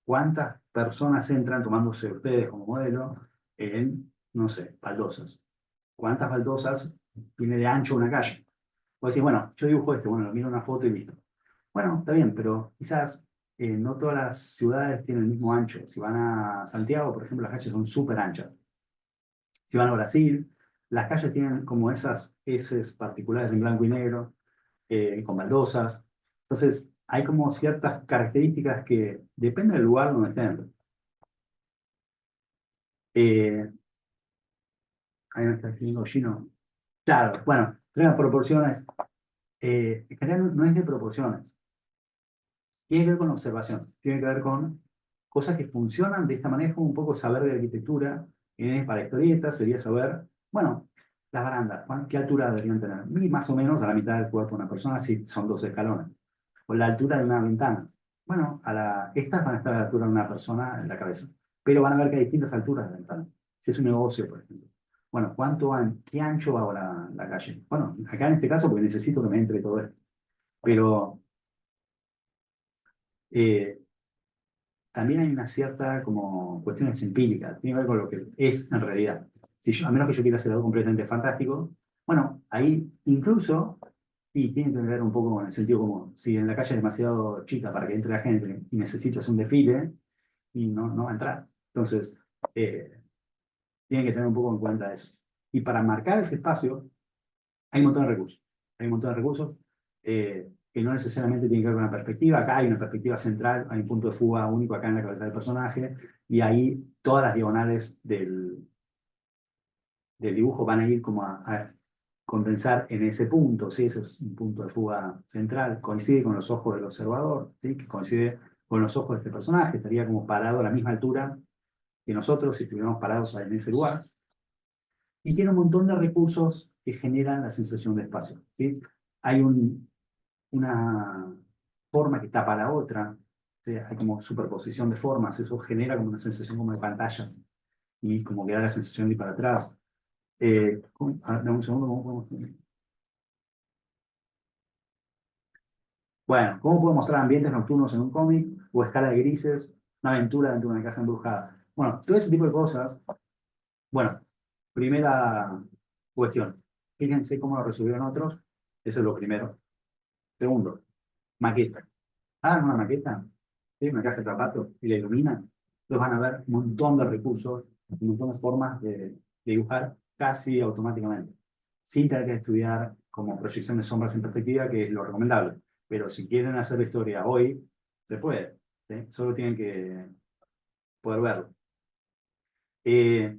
¿Cuántas personas entran tomándose ustedes como modelo en, no sé, baldosas? ¿Cuántas baldosas tiene de ancho una calle? Vos decís, bueno, yo dibujo bueno, lo miro en una foto y listo. Bueno, está bien, pero quizás no todas las ciudades tienen el mismo ancho. Si van a Santiago, por ejemplo, las calles son súper anchas. Si van a Brasil, las calles tienen como esas heces particulares en blanco y negro, con baldosas. Entonces, hay como ciertas características que depende del lugar donde estén. Eh, Ahí me está escribiendo Gino. Claro, bueno, las proporciones. En general no es de proporciones. Tiene que ver con observación. Tiene que ver con cosas que funcionan de esta manera. Es como un poco saber de arquitectura. Para historietas sería saber, bueno, las barandas, ¿qué altura deberían tener? Y más o menos a la mitad del cuerpo de una persona si son 2 escalones. O la altura de una ventana. Bueno, estas van a estar a la altura de una persona en la cabeza, pero van a ver que hay distintas alturas de ventana. Si es un negocio, por ejemplo. Bueno, ¿qué ancho hago la calle? Bueno, acá en este caso, porque necesito que me entre todo esto. Pero eh, también hay una cierta como cuestiones empíricas, tiene que ver con lo que es en realidad. Si yo, a menos que yo quiera hacer algo completamente fantástico, bueno, ahí incluso, y tiene que ver un poco con el sentido como si en la calle es demasiado chica para que entre la gente y necesito hacer un desfile y no va a entrar. Entonces, eh, tienen que tener un poco en cuenta eso. Y para marcar ese espacio, hay un montón de recursos. Hay un montón de recursos que no necesariamente tienen que ver con una perspectiva. Acá hay una perspectiva central, hay un punto de fuga único acá en la cabeza del personaje, y ahí todas las diagonales del dibujo van a ir como a condensar en ese punto, ¿sí? Ese es un punto de fuga central, coincide con los ojos del observador, ¿sí? Que coincide con los ojos de este personaje, estaría como parado a la misma altura que nosotros si estuviéramos parados en ese lugar, y tiene un montón de recursos que generan la sensación de espacio, ¿sí? Hay una forma que tapa la otra, ¿sí? Hay como superposición de formas, eso genera como una sensación como de pantalla, y como que da la sensación de ir para atrás. Dame un segundo, ¿cómo podemos? Bueno, ¿cómo puedo mostrar ambientes nocturnos en un cómic o escala de grises, una aventura dentro de una casa embrujada? Bueno, todo ese tipo de cosas. Bueno, primera cuestión. Fíjense cómo lo resolvieron otros. Eso es lo primero. Segundo, maqueta. Hagan una maqueta, ¿sí? Una caja de zapatos y la iluminan. Entonces van a ver un montón de recursos, un montón de formas de dibujar casi automáticamente, sin tener que estudiar como proyección de sombras en perspectiva, que es lo recomendable. Pero si quieren hacer la historia hoy, se puede, ¿sí? Solo tienen que poder verlo. Eh,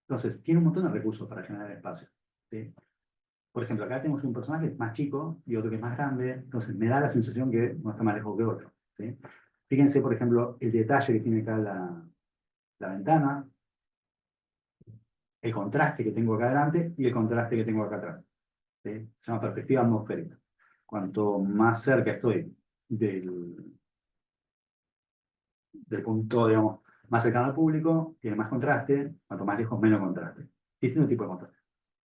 entonces, tiene un montón de recursos para generar espacio, ¿sí? Por ejemplo, acá tenemos un personaje más chico y otro que es más grande, entonces me da la sensación que no está más lejos que otro, ¿sí? Fíjense, por ejemplo, el detalle que tiene acá la ventana, el contraste que tengo acá adelante y el contraste que tengo acá atrás, ¿sí? Se llama perspectiva atmosférica. Cuanto más cerca estoy del punto, digamos, más cercano al público, tiene más contraste, cuanto más lejos, menos contraste. Distinto tipo de contraste.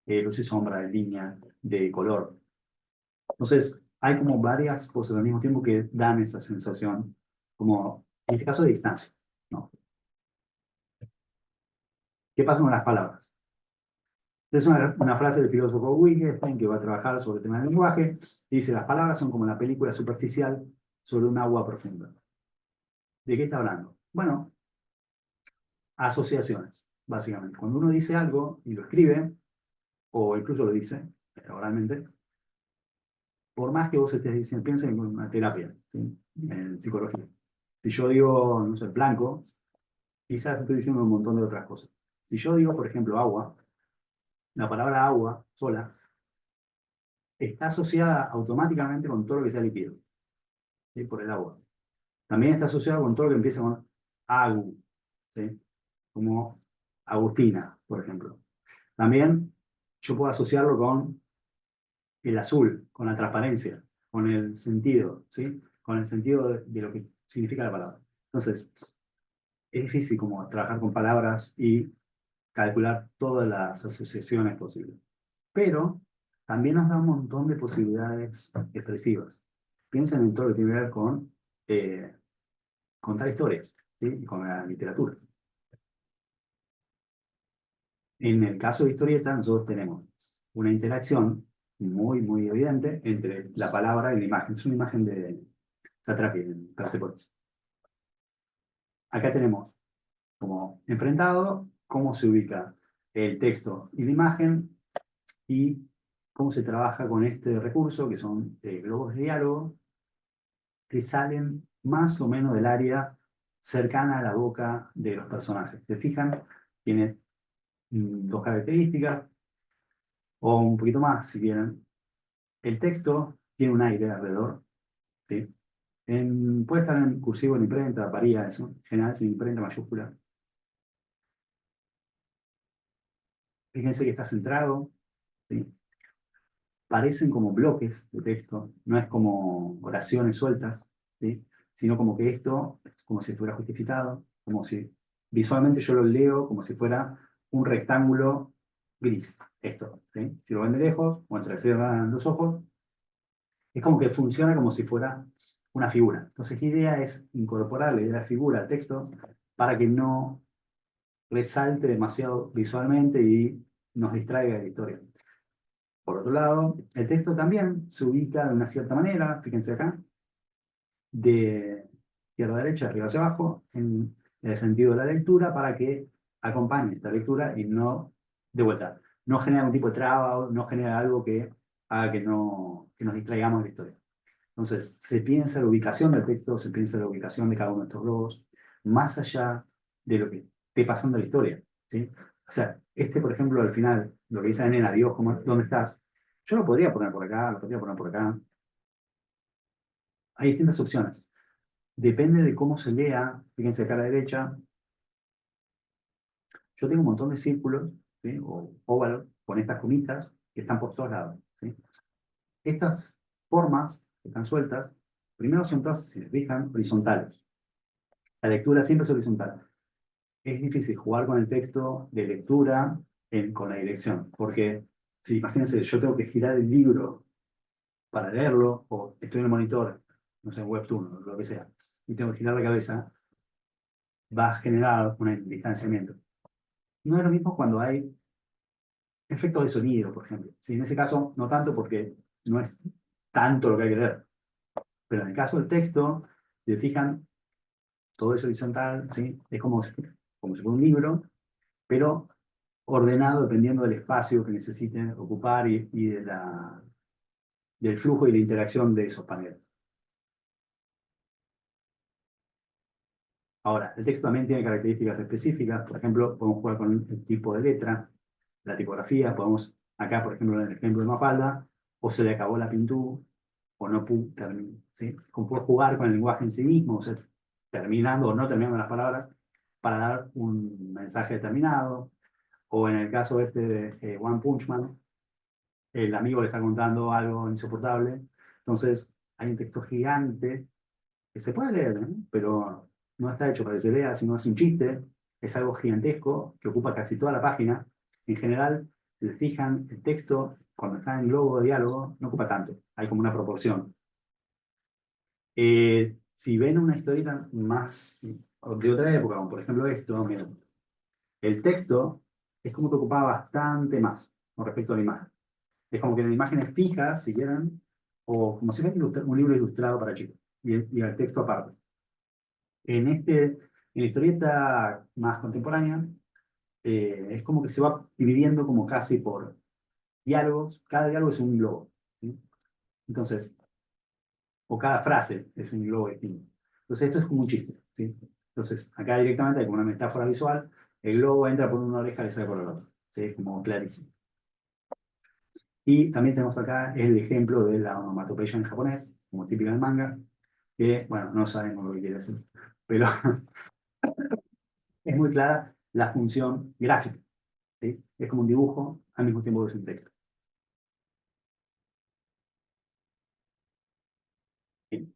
Luz y sombra, de línea, de color. Entonces, hay como varias cosas al mismo tiempo que dan esa sensación, como en este caso de distancia, ¿no? ¿Qué pasa con las palabras? Es una frase del filósofo Wittgenstein que va a trabajar sobre el tema del lenguaje. Dice, las palabras son como la película superficial sobre un agua profunda. ¿De qué está hablando? Bueno, asociaciones, básicamente. Cuando uno dice algo y lo escribe, o incluso lo dice oralmente, por más que vos estés diciendo, piensen en una terapia, ¿sí? En psicología. Si yo digo, no sé, blanco, quizás estoy diciendo un montón de otras cosas. Si yo digo, por ejemplo, agua, la palabra agua sola está asociada automáticamente con todo lo que sea líquido, ¿sí? Por el agua. También está asociado con todo lo que empieza con agu, ¿sí? Como Agustina, por ejemplo. También yo puedo asociarlo con el azul, con la transparencia, con el sentido, ¿sí? Con el sentido de lo que significa la palabra. Entonces, es difícil como trabajar con palabras y calcular todas las asociaciones posibles. Pero también nos da un montón de posibilidades expresivas. Piensen en todo lo que tiene que ver con eh, contar historias, ¿sí? Y con la literatura. En el caso de historieta, nosotros tenemos una interacción muy evidente entre la palabra y la imagen. Es una imagen de Satrapi en Persepolis. Acá tenemos como enfrentado cómo se ubica el texto y la imagen y cómo se trabaja con este recurso, que son globos de diálogo, que salen más o menos del área cercana a la boca de los personajes. ¿Se fijan? Tiene dos características, o un poquito más, si quieren. El texto tiene un aire alrededor, ¿sí? Puede estar en cursivo, en imprenta, varía eso. En general, sin imprenta mayúscula. Fíjense que está centrado, ¿sí? parecen como bloques de texto, no es como oraciones sueltas, ¿sí? Sino como que esto es como si fuera justificado, como si visualmente yo lo leo como si fuera un rectángulo gris, esto, ¿sí? Si lo ven de lejos, o entre cierran los ojos, es como que funciona como si fuera una figura. Entonces la idea es incorporar la idea de figura al texto para que no resalte demasiado visualmente y nos distraiga de la historia. Por otro lado, el texto también se ubica de una cierta manera, fíjense acá, de izquierda a derecha, de arriba hacia abajo, en el sentido de la lectura, para que acompañe esta lectura y no, de vuelta, no genera un tipo de traba, o no genera algo que haga que nos distraigamos de la historia. Entonces, se piensa la ubicación del texto, se piensa la ubicación de cada uno de estos globos, más allá de lo que esté pasando en la historia, ¿sí? O sea, por ejemplo, al final, lo que dice la nena, Dios, ¿dónde estás? Yo lo podría poner por acá, lo podría poner por acá. Hay distintas opciones. Depende de cómo se lea. Fíjense acá a la derecha. Yo tengo un montón de círculos, ¿sí? O óvalos con estas comitas que están por todos lados, ¿sí? Estas formas que están sueltas, primero son todas, si se fijan, horizontales. La lectura siempre es horizontal. Es difícil jugar con el texto de lectura con la dirección, porque si imagínense, yo tengo que girar el libro para leerlo, o estoy en el monitor, no sé, en Webtoon, o lo que sea, y tengo que girar la cabeza, va a generar un distanciamiento. No es lo mismo cuando hay efectos de sonido, por ejemplo. Sí, en ese caso, no tanto porque no es tanto lo que hay que leer. Pero en el caso del texto, si se fijan, todo es horizontal, ¿sí? Es como si fuera un libro, pero ordenado dependiendo del espacio que necesiten ocupar y del flujo y la interacción de esos paneles. Ahora, el texto también tiene características específicas. Por ejemplo, podemos jugar con el tipo de letra, la tipografía. Podemos, acá, por ejemplo, en el ejemplo de Mafalda, o se le acabó la pintura, o no pudo terminar. ¿Sí? Como puedo jugar con el lenguaje en sí mismo, o sea, terminando o no terminando las palabras, para dar un mensaje determinado. O en el caso este de One Punch Man, el amigo le está contando algo insoportable. Entonces, hay un texto gigante que se puede leer, ¿eh? Pero no está hecho para que se lea, sino es un chiste, es algo gigantesco que ocupa casi toda la página. En general, si se fijan, el texto, cuando está en globo de diálogo, no ocupa tanto, hay como una proporción. Si ven una historieta más de otra época, como por ejemplo esto, miren, el texto es como que ocupaba bastante más con respecto a la imagen. Es como que en imágenes fijas, si quieren, o como si fuera un libro ilustrado para chicos, y el texto aparte. En la historieta más contemporánea, es como que se va dividiendo como casi por diálogos, cada diálogo es un globo, ¿sí? Entonces, o cada frase es un globo distinto. Entonces, esto es como un chiste, ¿sí? Entonces, acá directamente hay como una metáfora visual, el globo entra por una oreja y sale por la otra, ¿sí? Es como clarísimo. Y también tenemos acá el ejemplo de la onomatopeya en japonés, como típica del manga, que, bueno, no sabemos lo que quiere decir, pero es muy clara la función gráfica, ¿sí? Es como un dibujo al mismo tiempo que es un texto. Bien.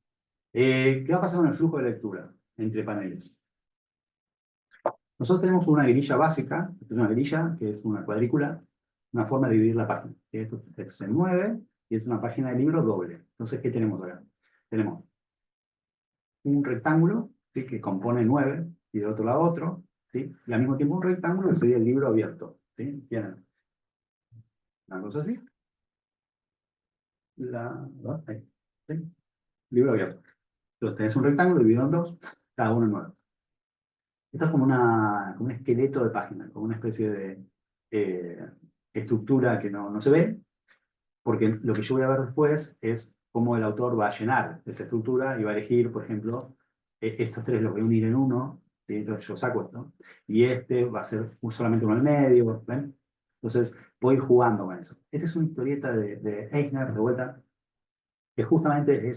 ¿Qué va a pasar con el flujo de lectura entre paneles? Nosotros tenemos una grilla básica, es una grilla que es una cuadrícula, una forma de dividir la página. Esto se mueve y es una página de libro doble. Entonces, ¿qué tenemos acá? Tenemos un rectángulo, ¿sí? Que compone 9 y del otro lado otro, ¿sí? Y al mismo tiempo un rectángulo que sería el libro abierto, ¿sí? Tienen una cosa así, ¿no? Ahí, ¿sí? Libro abierto. Entonces tenés un rectángulo dividido en dos, cada uno en 9. Esto es como un esqueleto de página, como una especie de eh, estructura que no se ve, porque lo que yo voy a ver después es cómo el autor va a llenar esa estructura y va a elegir, por ejemplo, estos tres los voy a unir en uno, ¿sí? Entonces yo saco esto, y este va a ser solamente uno al medio, ¿ven? Entonces voy a ir jugando con eso. Esta es una historieta de Eisner, de vuelta, que justamente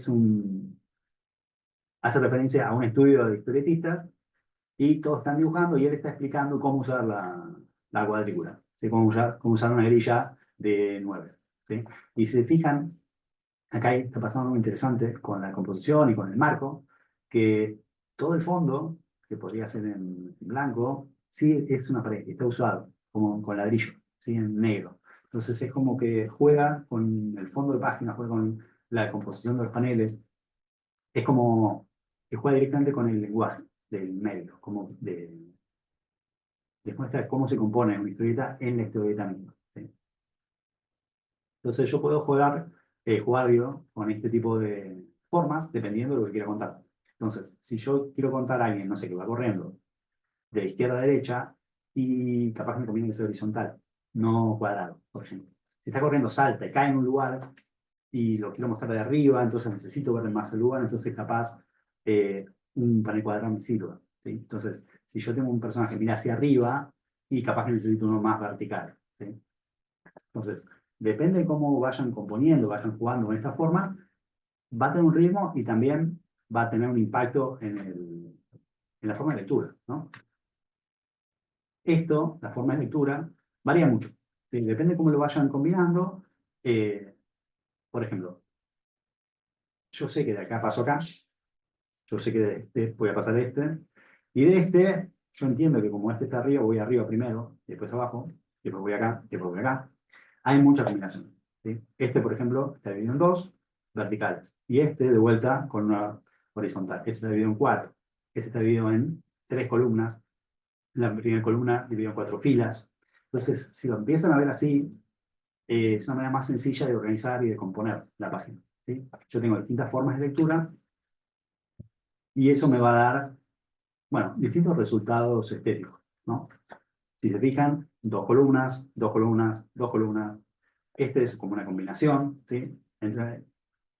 hace referencia a un estudio de historietistas, y todos están dibujando y él está explicando cómo usar la cuadrícula, ¿sí? Cómo usar una grilla de 9. ¿sí? Y si se fijan, acá está pasando algo interesante con la composición y con el marco, que todo el fondo, que podría ser en blanco, sí es una pared, está usado como con ladrillo, ¿sí? En negro. Entonces es como que juega con el fondo de página, juega con la composición de los paneles, es como que juega directamente con el lenguaje del medio, como demuestra cómo se compone una historieta en la historieta misma, ¿sí? Entonces yo puedo jugar digo, con este tipo de formas dependiendo de lo que quiera contar. Entonces, si yo quiero contar a alguien, no sé, que va corriendo de izquierda a derecha y capaz me conviene que sea horizontal, no cuadrado, por ejemplo. Si está corriendo, salta y cae en un lugar y lo quiero mostrar de arriba, entonces necesito ver más el lugar, entonces capaz eh, un panel cuadrado me sirva, ¿sí? Entonces, si yo tengo un personaje que mira hacia arriba y capaz que necesito uno más vertical, ¿sí? Entonces, depende de cómo vayan componiendo, vayan jugando de esta forma, va a tener un ritmo y también va a tener un impacto en la forma de lectura, ¿no? Esto, la forma de lectura, varía mucho, ¿sí? Depende de cómo lo vayan combinando. eh, por ejemplo, yo sé que de acá paso acá, yo sé que de este voy a pasar a este, y de este, yo entiendo que como este está arriba, voy arriba primero, y después abajo, y después voy acá, y después voy acá. Hay muchas combinaciones, ¿sí? Este, por ejemplo, está dividido en dos verticales, y este, de vuelta, con una horizontal. Este está dividido en cuatro, este está dividido en tres columnas, la primera columna dividido en cuatro filas. Entonces, si lo empiezan a ver así, es una manera más sencilla de organizar y de componer la página, ¿sí? Yo tengo distintas formas de lectura, y eso me va a dar, bueno, distintos resultados estéticos, ¿no? Si se fijan, dos columnas, dos columnas, dos columnas. Este es como una combinación, ¿sí? Entre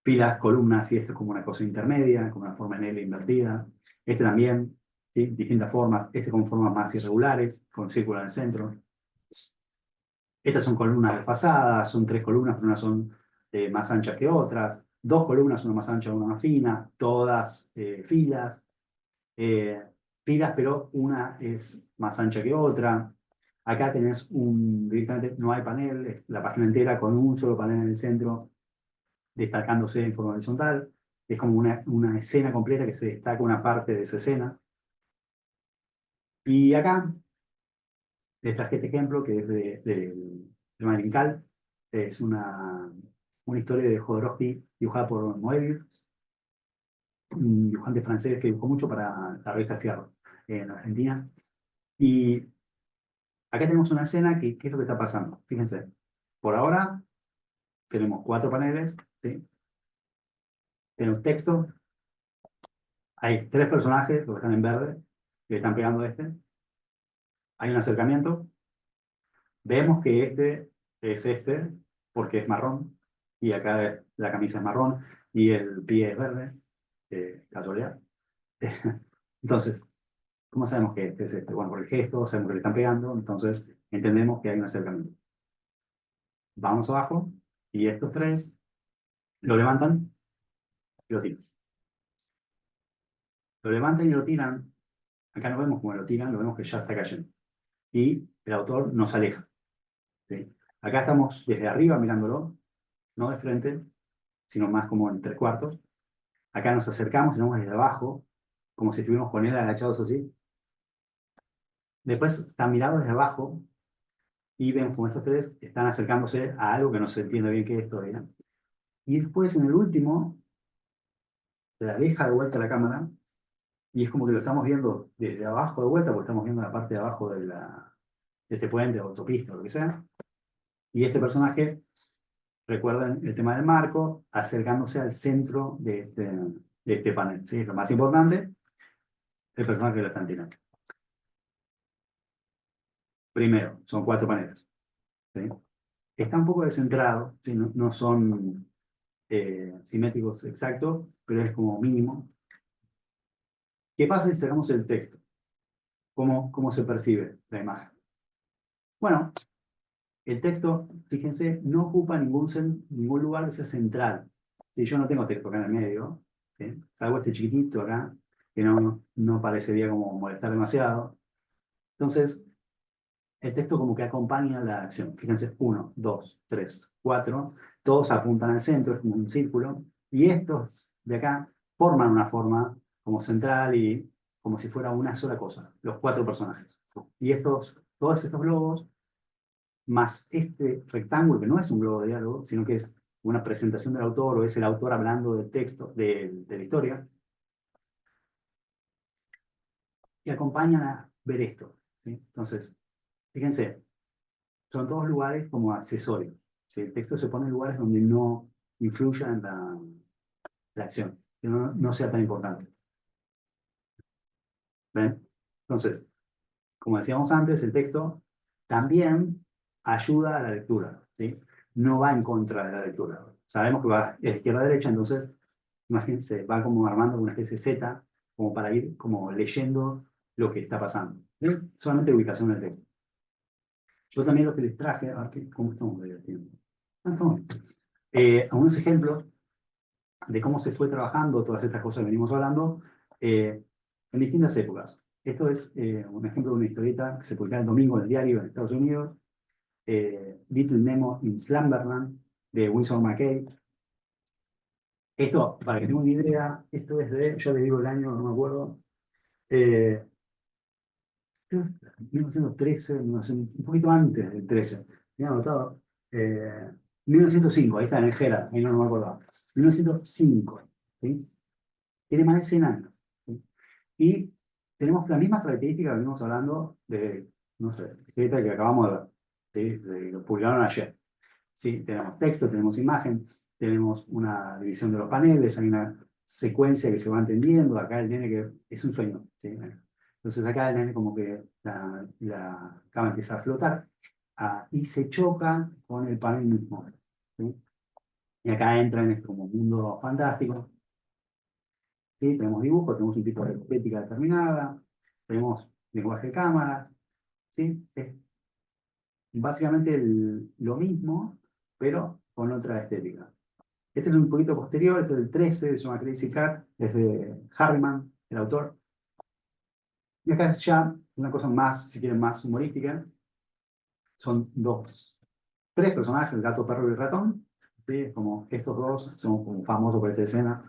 filas, columnas, y esto es como una cosa intermedia, como una forma en L invertida. Este también, ¿sí? Distintas formas. Este con formas más irregulares, con círculo en el centro. Estas son columnas desfasadas, son tres columnas, pero unas son más anchas que otras. Dos columnas, una más ancha, una más fina. Todas filas. eh, Filas, pero una es más ancha que otra. Acá tenés directamente no hay panel, es la página entera con un solo panel en el centro, destacándose en forma horizontal. Es como una escena completa que se destaca una parte de esa escena. Y acá les traje este ejemplo que es de Marincal. Es una historia de Jodorowsky dibujada por Moebius, un dibujante francés que dibujó mucho para la revista Fierro en Argentina. Y acá tenemos una escena que, ¿qué es lo que está pasando? Fíjense, por ahora tenemos cuatro paneles, ¿sí? Tenemos texto, hay tres personajes, los que están en verde, que están pegando a este. Hay un acercamiento, vemos que este es este, porque es marrón, y acá la camisa es marrón, y el pie es verde, casualidad. Entonces, ¿cómo sabemos que este es este? Bueno, por el gesto, sabemos que le están pegando, entonces entendemos que hay un acercamiento. Vamos abajo, y estos tres lo levantan y lo tiran. Lo levantan y lo tiran. Acá no vemos cómo lo tiran, lo vemos que ya está cayendo. Y el autor nos aleja, ¿sí? Acá estamos desde arriba mirándolo, no de frente, sino más como en tres cuartos. Acá nos acercamos y vemos desde abajo, como si estuviéramos con él agachados así. Después están mirados desde abajo y vemos como estos tres están acercándose a algo que no se entiende bien qué es todavía. Y después en el último, se aleja de vuelta la cámara y es como que lo estamos viendo desde abajo de vuelta, porque estamos viendo la parte de abajo de este puente o autopista o lo que sea. Y este personaje, recuerden el tema del marco, acercándose al centro de este panel, ¿sí? Lo más importante, el personaje que lo están tirando. Primero, son cuatro paneles, ¿sí? Está un poco descentrado, ¿sí? No, no son simétricos exactos, pero es como mínimo. ¿Qué pasa si sacamos el texto? ¿Cómo se percibe la imagen? Bueno, el texto, fíjense, no ocupa ningún lugar que sea central. Si yo no tengo texto acá en el medio, ¿sí? Salvo este chiquitito acá, que no parecería como molestar demasiado. Entonces, el texto como que acompaña la acción. Fíjense, 1, 2, 3, 4, todos apuntan al centro, es como un círculo, y estos de acá forman una forma como central y como si fuera una sola cosa, los 4 personajes. Y todos estos globos, más este rectángulo, que no es un globo de diálogo, sino que es una presentación del autor, o es el autor hablando del texto, de la historia, y acompañan a ver esto. ¿Sí? Entonces, fíjense, son todos lugares como accesorios. ¿Sí? El texto se pone en lugares donde no influya en la acción, que no sea tan importante. ¿Ven? Entonces, como decíamos antes, el texto también ayuda a la lectura, ¿sí? No va en contra de la lectura. Sabemos que va de izquierda a derecha, entonces, imagínense, va como armando una especie de Z, como para ir como leyendo lo que está pasando. ¿Sí? Solamente ubicación del texto. Yo también lo que les traje, a ver cómo estamos de tiempo. Estamos bien. Algunos ejemplos de cómo se fue trabajando todas estas cosas que venimos hablando en distintas épocas. Esto es un ejemplo de una historieta que se publicaba el domingo en el diario en Estados Unidos, Little Nemo in Slumberland, de Winsor McCay. Esto, para que tengan una idea, esto es de, yo le digo el año, no me acuerdo, eh, 1913, un poquito antes del 13. Tenía anotado. 1905, ahí está en el Gera, ahí no me acordaba. 1905, ¿sí? Tiene más de 100 años. ¿Sí? Y tenemos las mismas características que venimos hablando de, no sé, esta que acabamos de ver, ¿sí? Lo publicaron ayer. ¿Sí? Tenemos texto, tenemos imagen, tenemos una división de los paneles, hay una secuencia que se va entendiendo, acá el nene que es un sueño. ¿Sí? Entonces acá el nene como que la cama empieza a flotar y se choca con el panel mismo. ¿Sí? Y acá entra en este como mundo fantástico. ¿Sí? Tenemos dibujos, tenemos un tipo de estética determinada, tenemos lenguaje de cámaras, ¿sí? Es básicamente lo mismo, pero con otra estética. Este es un poquito posterior, este es del 13, se llama Crazy Cat, es de Harriman, el autor. Y acá ya una cosa más, si quieren, más humorística. Son tres personajes, el gato, perro y el ratón. ¿Sí? Como estos dos son como famosos por esta escena.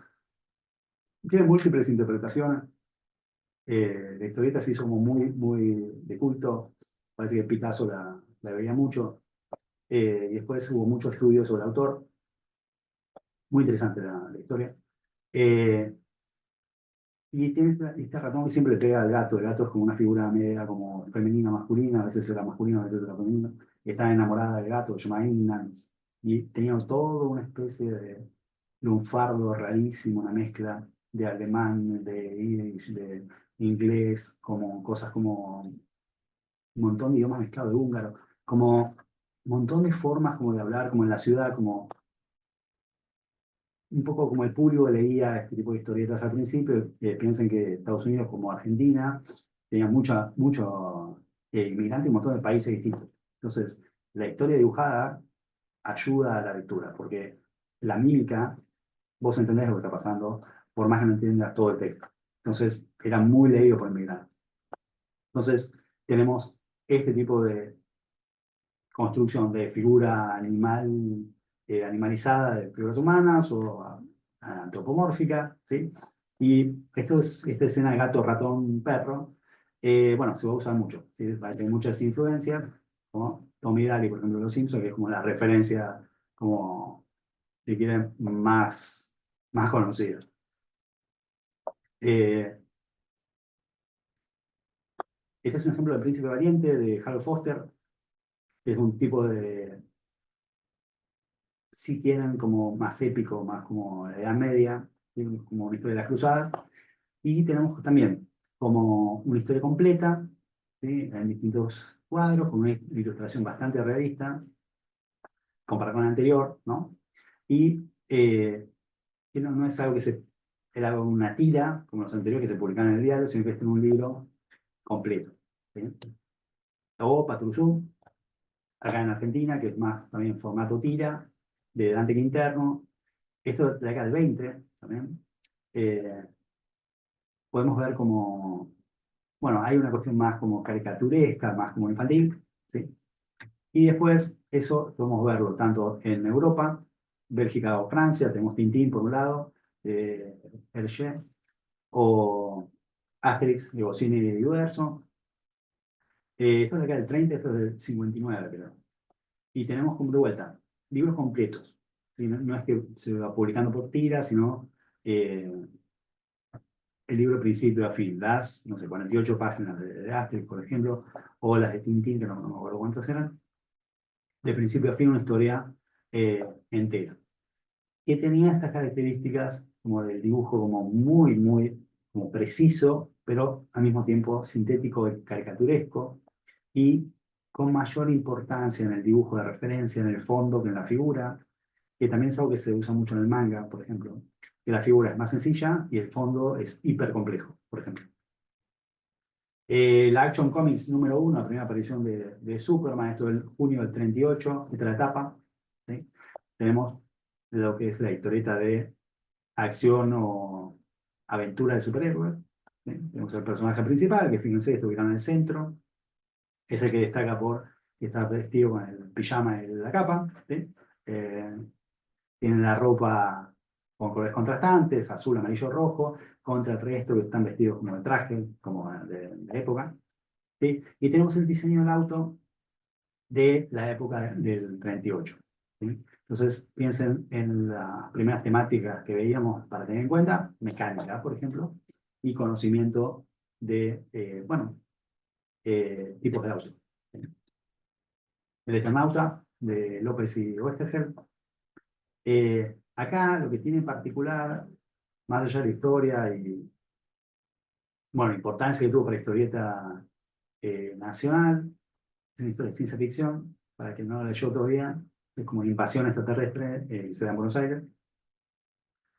Tienen múltiples interpretaciones. La historieta se hizo como muy de culto. Parece que Picasso la veía mucho. Y después hubo mucho estudio sobre el autor. Muy interesante la historia. Eh, y tiene este ratón que siempre le pega al gato. El gato es como una figura media como femenina, masculina. A veces era masculina, a veces era femenina. Y estaba enamorada del gato, se llama Ignaz. Y tenía todo una especie de lunfardo rarísimo, una mezcla de alemán, de irish, de inglés, como cosas como un montón de idiomas mezclados de húngaro, como un montón de formas como de hablar, como en la ciudad, como un poco como el público leía este tipo de historietas al principio, piensen que Estados Unidos como Argentina tenía mucho inmigrante y un montón de países distintos. Entonces, la historia dibujada ayuda a la lectura, porque la mímica, vos entendés lo que está pasando, por más que no entiendas todo el texto. Entonces, era muy leído por inmigrantes. Entonces, tenemos este tipo de construcción de figura animalizada de figuras humanas o antropomórfica, ¿sí? Y esta escena de gato, ratón, perro, bueno, se va a usar mucho, ¿sí? Va a tener muchas influencias, como Tommy Daly, por ejemplo, de Los Simpsons, que es como la referencia, como, si quieren, más conocida. Eh, este es un ejemplo del Príncipe Valiente de Harold Foster, que es un tipo de, si quieren, como más épico, más como la Edad Media, ¿sí? Como una historia de las cruzadas. Y tenemos también como una historia completa, ¿sí? En distintos cuadros, con una ilustración bastante realista, comparada con la anterior, ¿no? Y que no es algo que se era una tira, como los anteriores que se publicaban en el diario, sino que es en un libro completo. ¿Sí? O Patrusú, acá en Argentina, que es más también formato tira, de Dante Quinterno. Esto de acá del 20 también. Eh, Podemos ver como, bueno, hay una cuestión más como caricaturesca, más como infantil, ¿sí? Y después, eso podemos verlo tanto en Europa, Bélgica o Francia, tenemos Tintín por un lado, Hergé, o Asterix, de Goscinny y Uderzo. Esto es de acá del 30, esto es del 59, creo. Y tenemos como de vuelta libros completos. ¿Sí? No, no es que se va publicando por tiras, sino eh, el libro principio a fin. Las, no sé, 48 páginas de Asterix, por ejemplo, o las de Tintín, que no me acuerdo cuántas eran, de principio a fin una historia entera. Que tenía estas características como del dibujo como muy como preciso, pero al mismo tiempo sintético y caricaturesco, y con mayor importancia en el dibujo de referencia, en el fondo, que en la figura, que también es algo que se usa mucho en el manga, por ejemplo, que la figura es más sencilla y el fondo es hiper complejo, por ejemplo. La Action Comics número 1, la primera aparición de Superman, esto del junio del 38, esta es la etapa. ¿Sí? Tenemos lo que es la historieta de acción o aventura de superhéroes. ¿Sí? Tenemos el personaje principal, que fíjense, esto que está en el centro, es el que destaca por estar vestido con el pijama y la capa. ¿Sí? Eh, Tienen la ropa con colores contrastantes, azul, amarillo, rojo, contra el resto que están vestidos como de traje, como de época. ¿Sí? Y tenemos el diseño del auto de la época del 38. ¿Sí? Entonces, piensen en las primeras temáticas que veíamos para tener en cuenta, mecánica, por ejemplo, y conocimiento de, bueno, tipos de autos. El Eternauta, de López y Westergel. Acá lo que tiene en particular, más allá de la historia y, bueno, la importancia que tuvo para la historieta nacional, es una historia de ciencia ficción, para quien no la leyó todavía, es como una invasión extraterrestre que se da en Buenos Aires.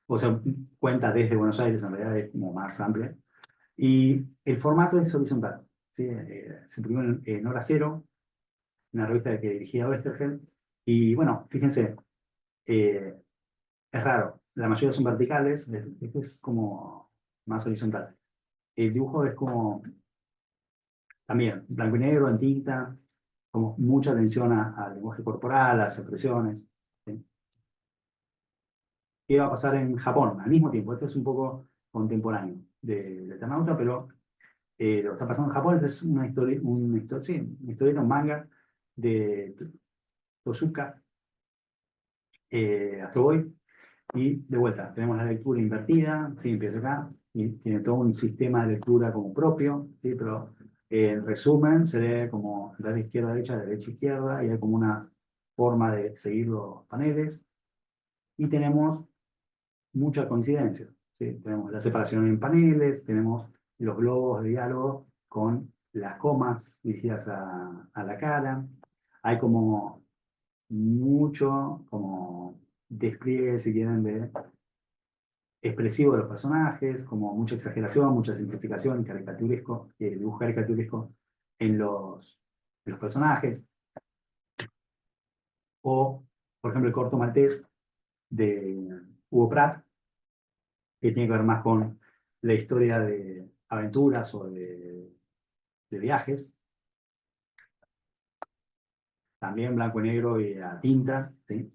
O sea, cuenta desde Buenos Aires, en realidad es como más amplia. Y el formato es horizontal. ¿Sí? Se imprimió en Hora Cero, una revista que dirigía Westergel. Y bueno, fíjense, eh, es raro. La mayoría son verticales, este es como más horizontal. El dibujo es como también blanco y negro, en tinta, como mucha atención al lenguaje corporal, a las expresiones. ¿Sí? ¿Qué va a pasar en Japón? Al mismo tiempo, esto es un poco contemporáneo de Eternauta, pero lo que está pasando en Japón es una historia, sí, una historieta, un manga de Tosuka Astro Boy. Y de vuelta, tenemos la lectura invertida, ¿sí? Empieza acá, y tiene todo un sistema de lectura como propio, ¿sí? Pero en resumen se lee como de izquierda a derecha, de derecha a izquierda, y hay como una forma de seguir los paneles. Y tenemos muchas coincidencias, ¿sí? Tenemos la separación en paneles, tenemos los globos de diálogo con las comas dirigidas a la cara. Hay como mucho como despliegue, si quieren, de expresivo de los personajes, como mucha exageración, mucha simplificación y caricaturesco, dibujo caricaturesco en los personajes. O, por ejemplo, el corto maltés de Hugo Pratt, que tiene que ver más con la historia de aventuras o de viajes, también blanco y negro y a tinta. ¿Sí?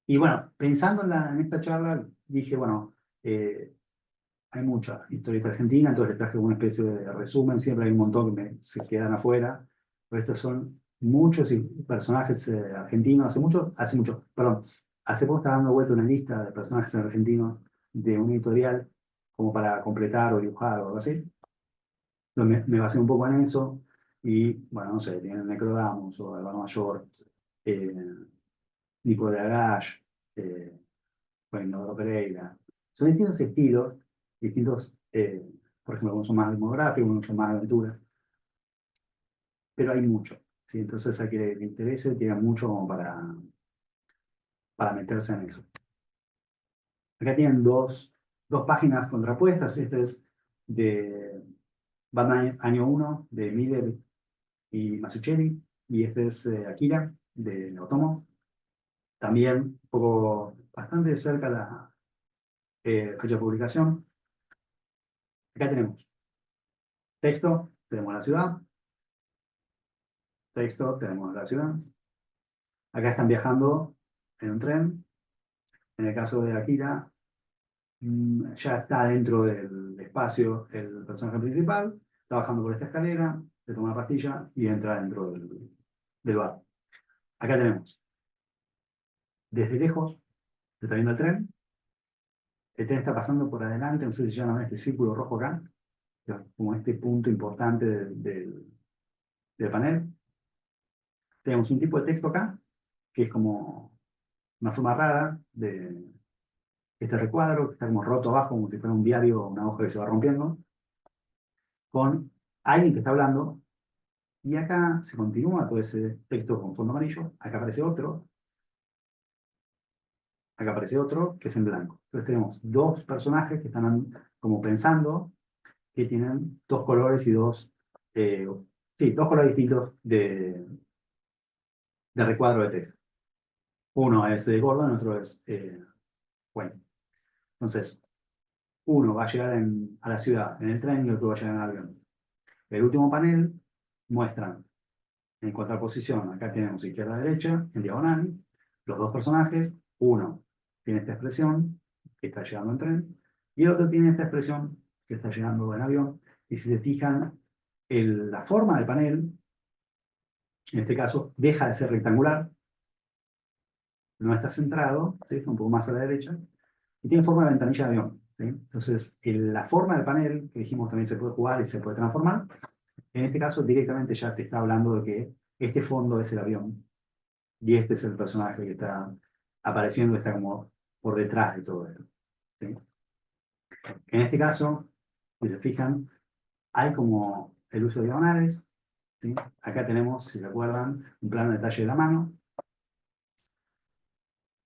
Y bueno, pensando en esta charla, dije, bueno, hay mucha historieta argentina, entonces les traje una especie de resumen, siempre hay un montón que se quedan afuera, pero estos son muchos personajes argentinos, perdón, hace poco estaba dando vuelta una lista de personajes argentinos de una editorial, como para completar o dibujar o algo así. Me basé un poco en eso, y bueno, no sé, tienen Necrodamus o Álvaro Mayor, eh, Nico de Agash, eh, bueno, Inodoro Pereira. Son distintos estilos, distintos, por ejemplo, algunos son más demográficos, algunos son más aventura, pero hay mucho. ¿Sí? Entonces, a quien le interese, tiene mucho como para meterse en eso. Acá tienen dos páginas contrapuestas. Este es de Batman Año 1, de Miller y Mazzucchelli, y este es Akira, de Otomo. También un poco, bastante cerca la fecha de publicación. Acá tenemos texto, tenemos la ciudad, texto, tenemos la ciudad. Acá están viajando en un tren. En el caso de Akira, ya está dentro del espacio el personaje principal, está bajando por esta escalera, se toma una pastilla y entra dentro del bar. Acá tenemos, desde lejos, se está viendo el tren está pasando por adelante, no sé si llaman este círculo rojo acá, que es como este punto importante del panel. Tenemos un tipo de texto acá, que es como una forma rara de este recuadro, que está como roto abajo, como si fuera un diario o una hoja que se va rompiendo, con alguien que está hablando, y acá se continúa todo ese texto con fondo amarillo, acá aparece otro que es en blanco. Entonces tenemos dos personajes que están como pensando, que tienen dos colores y eh, dos colores distintos de recuadro de texto. Uno es Gordon, otro es Wayne. Entonces, uno va a llegar a la ciudad en el tren y otro va a llegar en el avión. El último panel muestra en contraposición, acá tenemos izquierda-derecha, en diagonal, los dos personajes, uno tiene esta expresión, que está llegando en tren, y el otro tiene esta expresión, que está llegando en avión, y si se fijan, la forma del panel, en este caso, deja de ser rectangular, no está centrado, ¿sí? Está un poco más a la derecha, y tiene forma de ventanilla de avión. ¿Sí? Entonces, la forma del panel, que dijimos también se puede jugar y se puede transformar, en este caso directamente ya te está hablando de que este fondo es el avión, y este es el personaje que está apareciendo, está como por detrás de todo esto. ¿Sí? En este caso, si se fijan, hay como el uso de diagonales. ¿Sí? Acá tenemos, si recuerdan, un plano de detalle de la mano.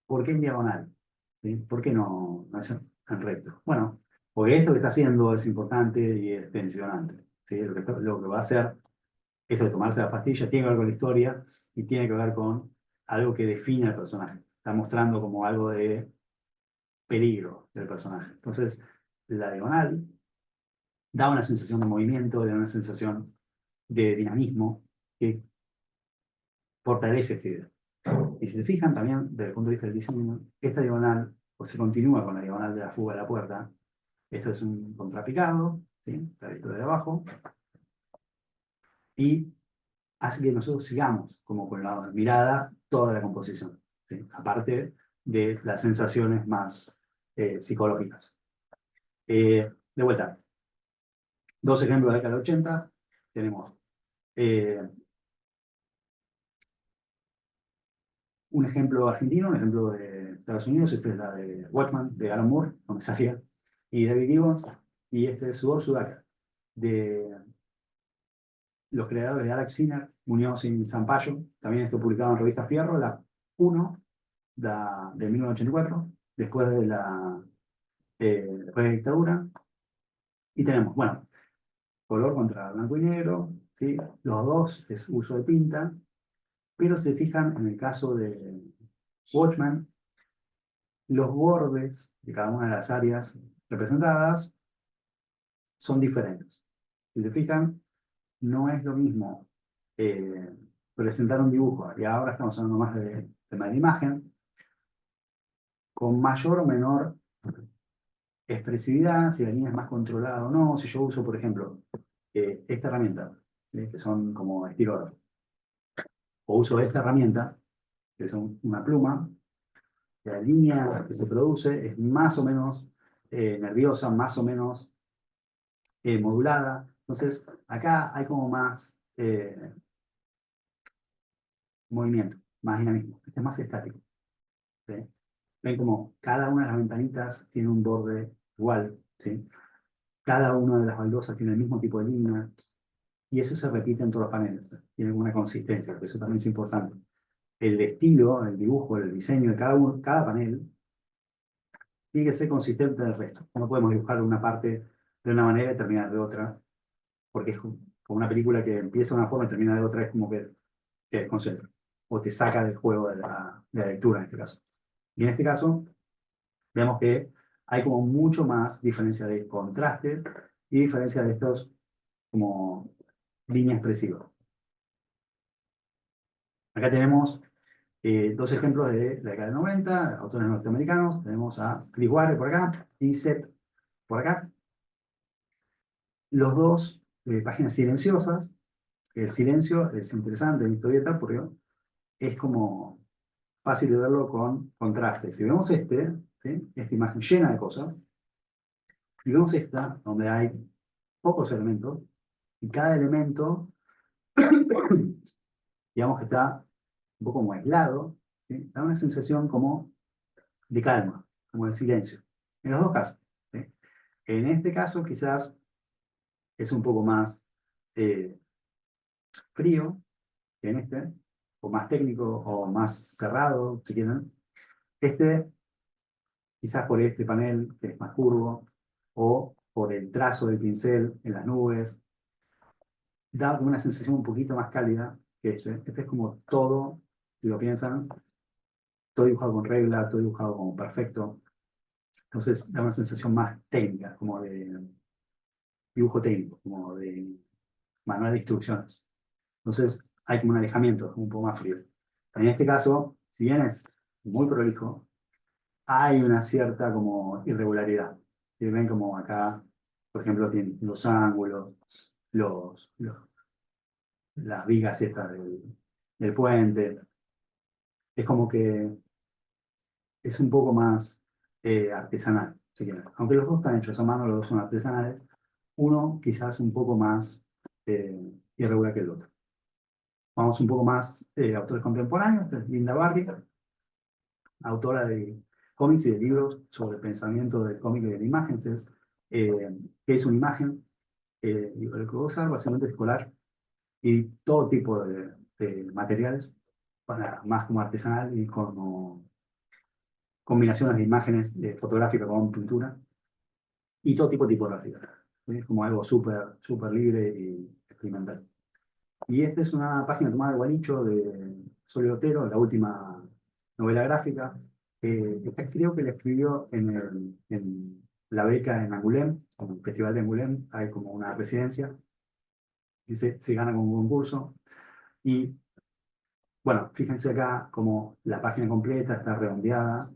¿Por qué en diagonal? ¿Sí? ¿Por qué no es en recto? Bueno, porque esto que está haciendo es importante y es tensionante. ¿Sí? Lo que va a hacer, esto de tomarse la pastilla, tiene que ver con la historia y tiene que ver con algo que define al personaje. Está mostrando como algo de peligro del personaje. Entonces, la diagonal da una sensación de movimiento, da una sensación de dinamismo que fortalece esta idea. Y si se fijan también, desde el punto de vista del diseño, esta diagonal, o se continúa con la diagonal de la fuga de la puerta, esto es un contrapicado, ¿sí? Está visto desde abajo, y hace que nosotros sigamos como con la mirada toda la composición, ¿sí? Aparte de las sensaciones más psicológicas. De vuelta, dos ejemplos de la década del 80, tenemos un ejemplo argentino, un ejemplo de Estados Unidos, este es la de Watchman, de Alan Moore, comisaría, y David Gibbons, y este es Sudor Sudaka, de los creadores de Alex Sinner, Muñoz y Zampayo, también esto publicado en revista Fierro, la 1 de 1984, después de la dictadura, y tenemos, bueno, color contra blanco y negro, ¿sí? Los dos es uso de tinta, pero se fijan en el caso de Watchman, los bordes de cada una de las áreas representadas son diferentes. Si se fijan, no es lo mismo eh, presentar un dibujo, y ahora estamos hablando más de tema de imagen, con mayor o menor expresividad, si la línea es más controlada o no, si yo uso, por ejemplo, esta herramienta, ¿sí? Que son como estilógrafos, o uso esta herramienta, que es una pluma, la línea que se produce es más o menos nerviosa, más o menos modulada. Entonces, acá hay como más movimiento, más dinamismo. Este es más estático. ¿Sí? Ven como cada una de las ventanitas tiene un borde igual. ¿Sí? Cada una de las baldosas tiene el mismo tipo de línea. Y eso se repite en todos los paneles. Tiene una consistencia, que eso también es importante. El estilo, el dibujo, el diseño de cada panel tiene que ser consistente del resto. No podemos dibujar una parte de una manera y terminar de otra, porque es como una película que empieza de una forma y termina de otra, es como que te desconcentra o te saca del juego de la lectura en este caso. Y en este caso, vemos que hay como mucho más diferencia de contraste y diferencia de estos como líneas expresivas. Acá tenemos dos ejemplos de la década del 90, autores norteamericanos. Tenemos a Chris Ware por acá y Seth por acá. Los dos páginas silenciosas. El silencio es interesante en historieta porque es como fácil de verlo con contraste. Si vemos ¿sí? Esta imagen llena de cosas, y vemos esta, donde hay pocos elementos, y cada elemento, digamos que está un poco como aislado, ¿sí? Da una sensación como de calma, como de silencio. En los dos casos. ¿Sí? En este caso, quizás es un poco más eh, frío que en este, o más técnico, o más cerrado, si quieren. Este, quizás por este panel que es más curvo, o por el trazo del pincel en las nubes, da una sensación un poquito más cálida que este. Este es como todo, si lo piensan, todo dibujado con regla, todo dibujado como perfecto. Entonces da una sensación más técnica, como de dibujo técnico, como de manual de instrucciones. Entonces hay como un alejamiento, como un poco más frío. En este caso, si bien es muy prolijo, hay una cierta como irregularidad. Si ven como acá, por ejemplo, tienen los ángulos, las vigas estas del puente. Es como que es un poco más artesanal, si quieren. Aunque los dos están hechos a mano, los dos son artesanales, uno quizás un poco más irregular que el otro. Vamos un poco más autores contemporáneos. Esta es Linda Barry, autora de cómics y de libros sobre pensamiento del cómic y de la imagen. Entonces, ¿qué es una imagen? Y lo que voy a usar básicamente es escolar y todo tipo de materiales, para, más como artesanal y como combinaciones de imágenes fotográficas con pintura y todo tipo de tipografía. ¿Sí? Como algo súper súper libre y experimental. Y esta es una página tomada de Guanicho de Solio Otero, la última novela gráfica. Esta creo que la escribió en la beca en Angoulême, en el Festival de Angoulême, hay como una residencia, y se gana con un concurso. Y bueno, fíjense acá como la página completa está redondeada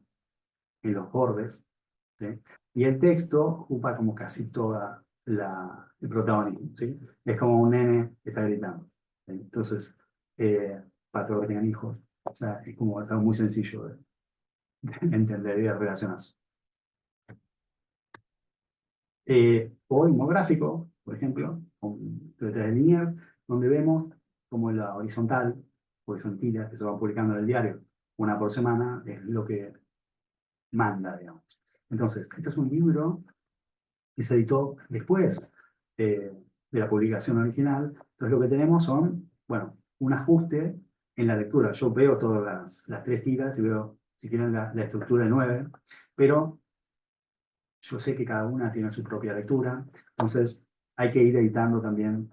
en los bordes, ¿sí? Y el texto ocupa como casi toda el protagonismo, ¿sí? Es como un nene que está gritando, ¿sí? Entonces, para todos los que tengan hijos, o sea, es como es algo muy sencillo de entender y de relacionarse. O gráfico, por ejemplo, con letras de líneas, donde vemos como la horizontilla, que se va publicando en el diario una por semana, es lo que manda, digamos. Entonces, este es un libro que se editó después de la publicación original. Entonces lo que tenemos son, bueno, un ajuste en la lectura. Yo veo todas las tres tiras y veo, si quieren, la estructura de 9, pero yo sé que cada una tiene su propia lectura, entonces hay que ir editando también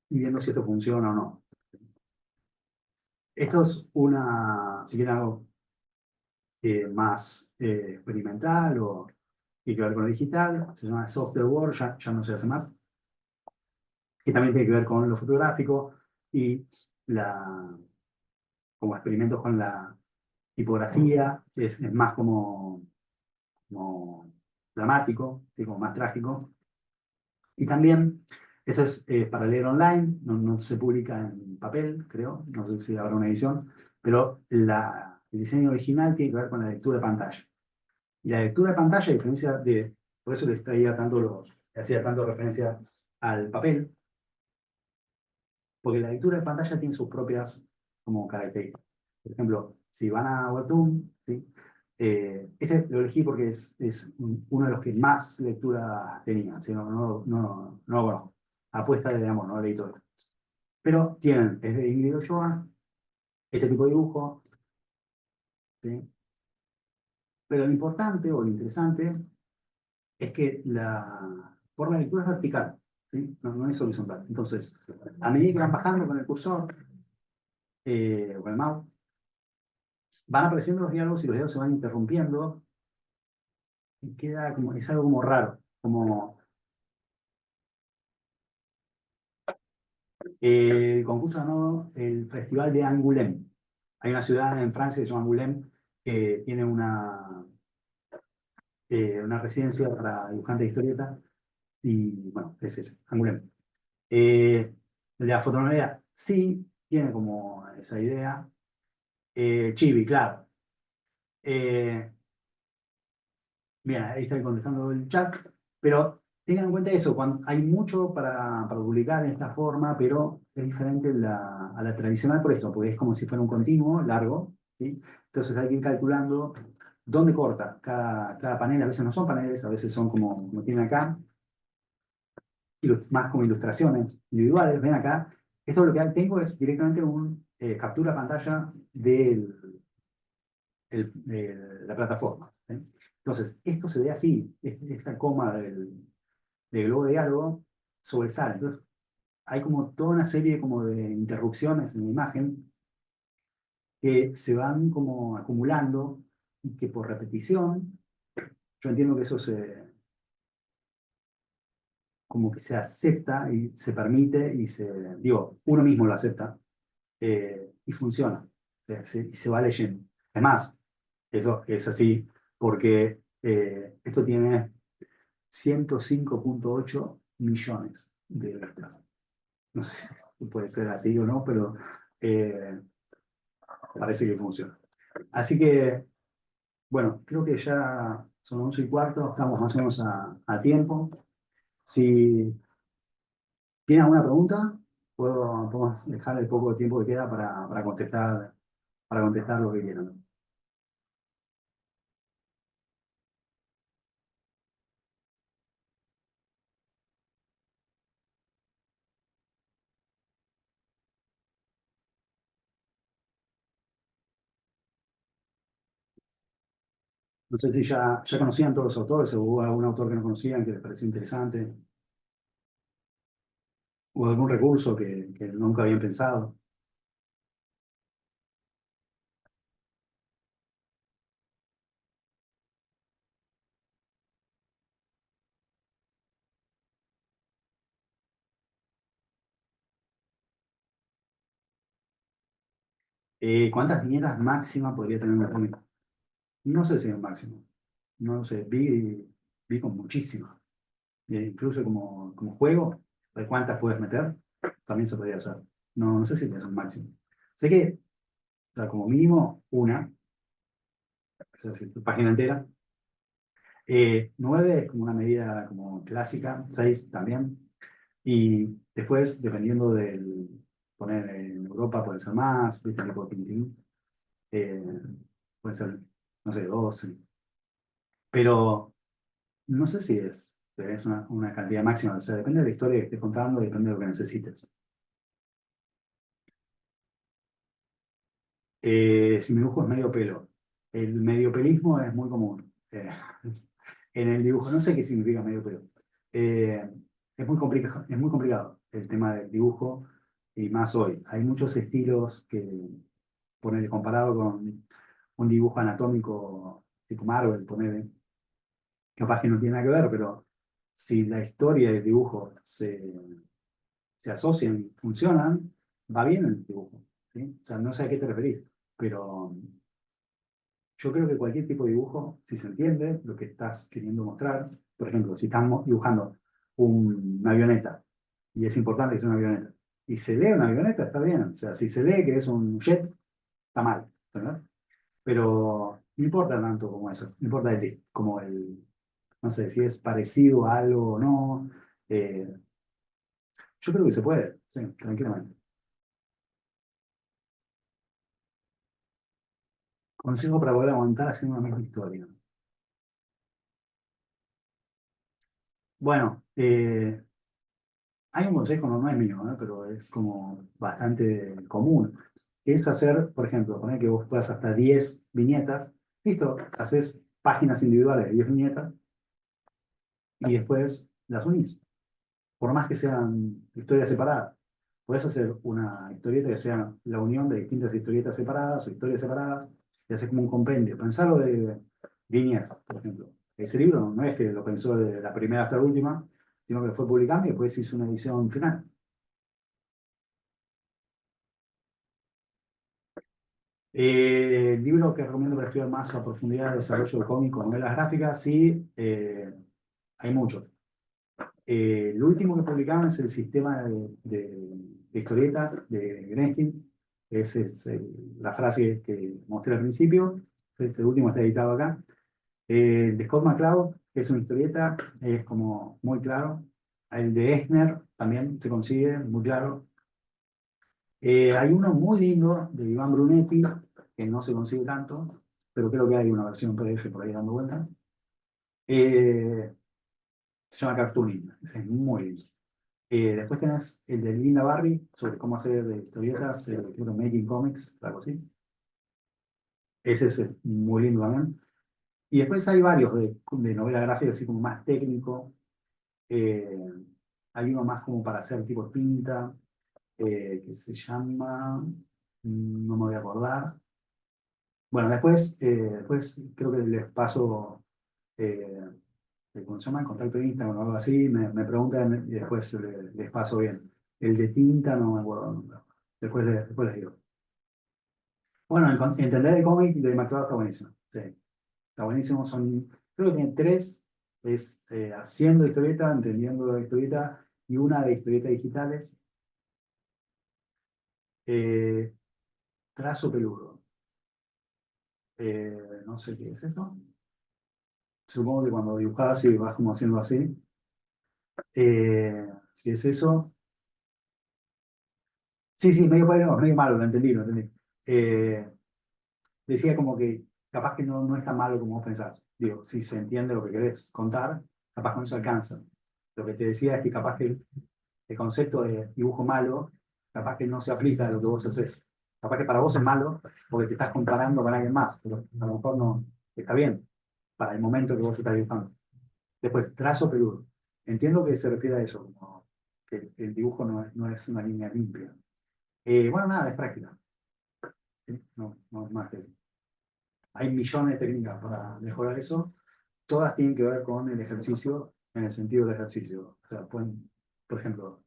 y viendo si esto funciona o no. Esto es si quieren algo más experimental o tiene que ver con lo digital, se llama Software Word, ya no se hace más, que también tiene que ver con lo fotográfico y como experimentos con la tipografía, es más como dramático, ¿sí? Como más trágico. Y también, esto es para leer online, no se publica en papel, creo, no sé si habrá una edición, pero el diseño original tiene que ver con la lectura de pantalla. Y la lectura de pantalla, a diferencia por eso les traía hacía tanto referencia al papel, porque la lectura de pantalla tiene sus propias como características. Por ejemplo, si van a Webtoon, ¿sí? Este lo elegí porque es uno de los que más lectura tenía, ¿sí? No lo conozco. Apuesta de amor, no leí todo. Pero es de Ingrid Ochoa, este tipo de dibujo, ¿sí? Pero lo importante o lo interesante es que por la lectura es vertical, ¿sí? No es horizontal. Entonces, a medida que van bajando con el cursor o el mouse, van apareciendo los diálogos y los diálogos se van interrumpiendo y queda como, es algo como raro, como El concurso ganó el Festival de Angoulême. Hay una ciudad en Francia que se llama Angoulême que tiene una residencia para dibujantes de historieta y bueno, es ese, Angoulême. La fotonovela sí tiene como esa idea. Chibi, claro. Eh, Bien, ahí estoy contestando el chat, pero tengan en cuenta eso, cuando hay mucho para publicar en esta forma, pero es diferente a la tradicional por eso, porque es como si fuera un continuo largo, ¿sí? Entonces hay que ir calculando dónde corta cada panel, a veces no son paneles, a veces son como tienen acá, más como ilustraciones individuales, ven acá. Esto lo que tengo es directamente un captura pantalla de la plataforma. ¿Sí? Entonces, esto se ve así, esta coma del globo de diálogo sobresale. Entonces, hay como toda una serie como de interrupciones en la imagen que se van como acumulando y que por repetición, yo entiendo que eso como que se acepta y se permite y digo, uno mismo lo acepta y funciona. Y se va leyendo. Además, eso es así porque esto tiene 105,8 millones de vistas. No sé si puede ser así o no, pero eh, parece que funciona. Así que, bueno, creo que ya son 11:15, estamos más o menos a tiempo. Si tienen alguna pregunta, podemos dejar el poco tiempo que queda para contestar lo que quieran. No sé si ya conocían todos los autores o hubo algún autor que no conocían que les pareció interesante o algún recurso que nunca habían pensado. ¿Cuántas viñetas máxima podría tener un cómic? No sé si es máximo. No lo sé. Vi con muchísimas. Incluso como juego, de cuántas puedes meter, también se podría hacer. No sé si es un máximo. Sé que, o sea, como mínimo, una, o sea, si es tu página entera. 9 es como una medida como clásica, 6 también. Y después, dependiendo poner en Europa puede ser más, ¿viste? Tipo Tintín, eh, puede ser, no sé, 12. Pero no sé si es una cantidad máxima, o sea, depende de la historia que estés contando, depende de lo que necesites. Si mi dibujo es medio pelo, el mediopelismo es muy común. En el dibujo, no sé qué significa medio pelo. Eh, es muy complicado el tema del dibujo y más hoy. Hay muchos estilos que, poner comparado con un dibujo anatómico tipo Marvel, poner, capaz que no tiene nada que ver, pero si la historia y el dibujo se asocian y funcionan, va bien el dibujo. ¿Sí? O sea, no sé a qué te referís, pero yo creo que cualquier tipo de dibujo, si se entiende lo que estás queriendo mostrar, por ejemplo, si estamos dibujando una avioneta, y es importante que sea una avioneta, y se lee una avioneta, está bien. O sea, si se lee que es un jet, está mal, ¿verdad? Pero no importa tanto como eso, no importa no sé, si es parecido a algo o no. eh, yo creo que se puede, sí, tranquilamente. Consejo para poder aguantar haciendo una misma historia. Bueno, hay un consejo, no es mío, ¿no? Pero es como bastante común. Es hacer, por ejemplo, poner que vos puedas hasta 10 viñetas. Listo, haces páginas individuales de 10 viñetas y después las unís. Por más que sean historias separadas. Puedes hacer una historieta que sea la unión de distintas historietas separadas o historias separadas y hacer como un compendio. Pensarlo de Viñas, por ejemplo. Ese libro no es que lo pensó de la primera hasta la última, sino que fue publicando y después hizo una edición final. El libro que recomiendo para estudiar más a profundidad de desarrollo de cómic con novelas gráficas, sí, hay muchos. El último que publicaron es el sistema de historietas de Greenstein. Esa es la frase que mostré al principio. Este último está editado acá. El de Scott McCloud, que es una historieta, es como muy claro. El de Eisner también se consigue muy claro. Hay uno muy lindo de Iván Brunetti, que no se consigue tanto, pero creo que hay una versión PDF por ahí dando vueltas. Eh, Se llama Cartooning, es muy lindo. Después tenés el de Linda Barry, sobre cómo hacer historietas, creo que Making Comics, algo así. Ese es muy lindo también. Y después hay varios de novela gráfica, así como más técnico. Eh, Hay uno más como para hacer tipo tinta, que se llama, no me voy a acordar. Bueno, después creo que les paso, eh, ¿cómo se llama? Contacto de Instagram o algo así, me preguntan y después les paso bien. El de tinta no me acuerdo nunca. Después les digo. Bueno, entender el cómic de McCloud está buenísimo. Sí, está buenísimo. Creo que tiene tres. Es haciendo historieta, entendiendo la historieta y una de historietas digitales. Eh, Trazo peludo. No sé qué es eso. Supongo que cuando dibujás y vas como haciendo así. Si es eso. Sí, sí, medio malo, lo entendí, lo entendí. Eh, Decía como que capaz que no es tan malo como vos pensás. Digo, si se entiende lo que querés contar, capaz con eso alcanza. Lo que te decía es que capaz que el concepto de dibujo malo, capaz que no se aplica a lo que vos haces. Capaz que para vos es malo porque te estás comparando con alguien más, pero a lo mejor no está bien para el momento que vos estás dibujando. Después, trazo peludo. Entiendo que se refiere a eso, como que el dibujo no es una línea limpia. Bueno, nada, es práctica. ¿Sí? No es más que... Hay millones de técnicas para mejorar eso. Todas tienen que ver con el ejercicio, en el sentido del ejercicio. O sea, pueden, por ejemplo,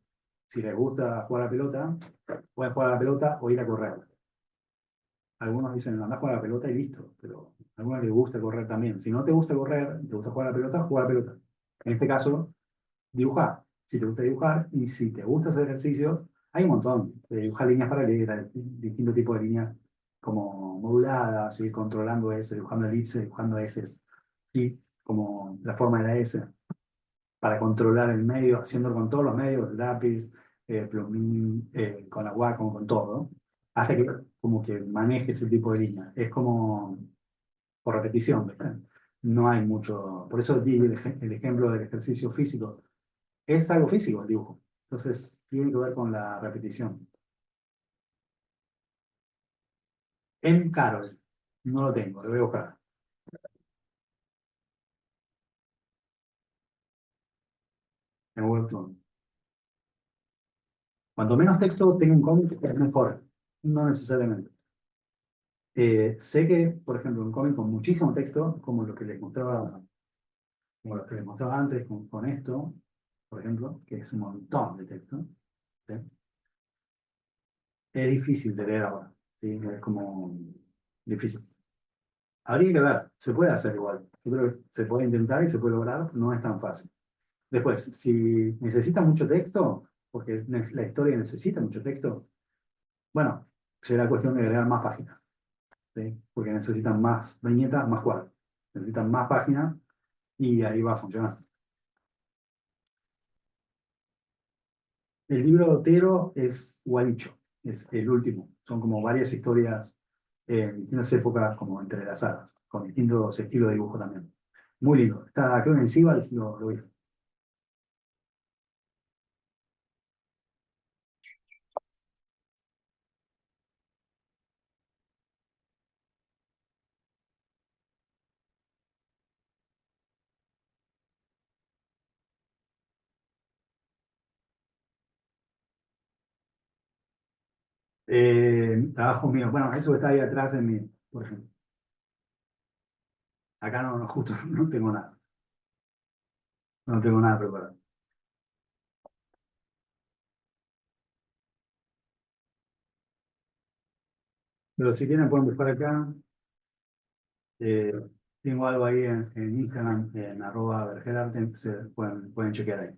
si les gusta jugar a la pelota, pueden jugar a la pelota o ir a correr. Algunos dicen, anda a jugar a la pelota y listo, pero a algunos les gusta correr también. Si no te gusta correr, te gusta jugar a la pelota, juega a la pelota. En este caso, dibujar. Si te gusta dibujar y si te gusta hacer ejercicio, hay un montón de dibujar líneas paralelas, distintos tipos de líneas como moduladas, ir controlando eso, dibujando elipses, dibujando S, y como la forma de la S, para controlar el medio, haciéndolo con todos los medios, lápiz, plumín, con la Wacom, con todo, hasta que como que maneje ese tipo de línea. Es como por repetición, ¿verdad? No hay mucho, por eso di el ejemplo del ejercicio físico. Es algo físico el dibujo, entonces tiene que ver con la repetición. En Carol, no lo tengo, lo voy a buscar. En Webtoon. Cuanto menos texto tenga un cómic, es mejor. No necesariamente. Sé que, por ejemplo, un cómic con muchísimo texto, como lo que les mostraba antes con esto, por ejemplo, que es un montón de texto, ¿sí? Es difícil de leer ahora, ¿sí? Es como difícil. Habría que ver, se puede hacer igual. Yo creo que se puede intentar y se puede lograr, no es tan fácil. Después, si necesita mucho texto, porque la historia necesita mucho texto, bueno, será cuestión de agregar más páginas, ¿sí? Porque necesitan más viñetas, más cuadros. Necesitan más páginas y ahí va a funcionar. El libro de Otero es Gualicho, es el último. Son como varias historias en distintas épocas como entrelazadas, con distintos estilos de dibujo también. Muy lindo. Está, creo que en Sibal lo vi. Trabajo mío. Bueno, eso está ahí atrás en mí, por ejemplo. Acá justo no tengo nada. No tengo nada preparado. Pero si quieren pueden buscar acá. Eh, tengo algo ahí en Instagram, en @vergelarte, pueden chequear ahí.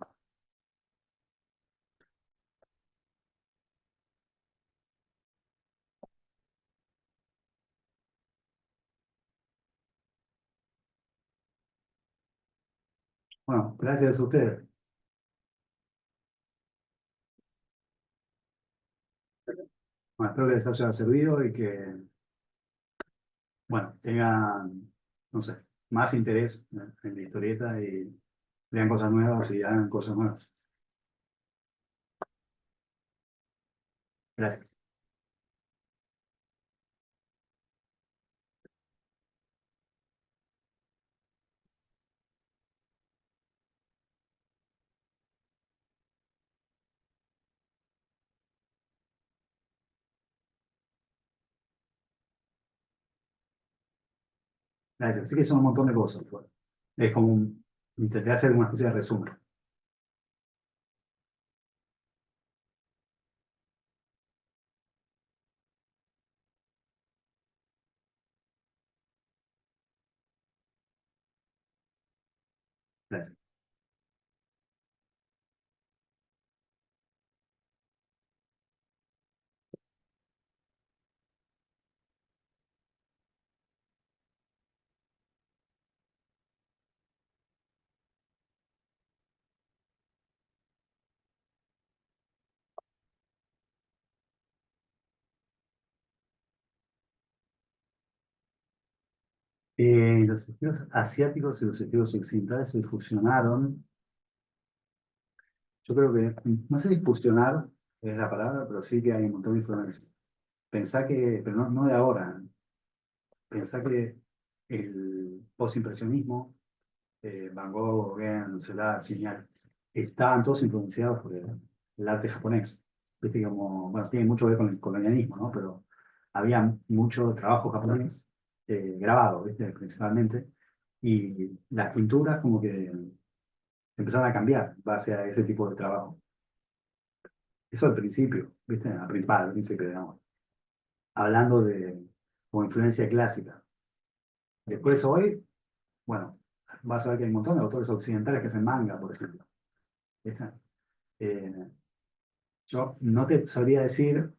Bueno, gracias a ustedes. Bueno, espero que les haya servido y que, bueno, tengan, no sé, más interés en la historieta y vean cosas nuevas y hagan cosas nuevas. Gracias. Gracias. Así que son un montón de cosas, pues. Es como intenté hacer una especie de resumen. Gracias. Los estilos asiáticos y los estilos occidentales se fusionaron. Yo creo que, no sé si fusionar es la palabra, pero sí que hay un montón de influencia. Pensá que, pero no de ahora, pensá que el postimpresionismo, Van Gogh, Gauguin, Seurat, Signac, estaban todos influenciados por el arte japonés. Viste, como, bueno, tiene mucho que ver con el colonialismo, ¿no? Pero había mucho trabajo japonés grabado, ¿viste? Principalmente, y las pinturas como que empezaron a cambiar en base a ese tipo de trabajo. Eso al principio, ¿viste? Al principio, digamos, hablando de como influencia clásica. Después hoy, bueno, vas a ver que hay un montón de autores occidentales que hacen manga, por ejemplo. ¿Viste? Eh, yo no te sabría decir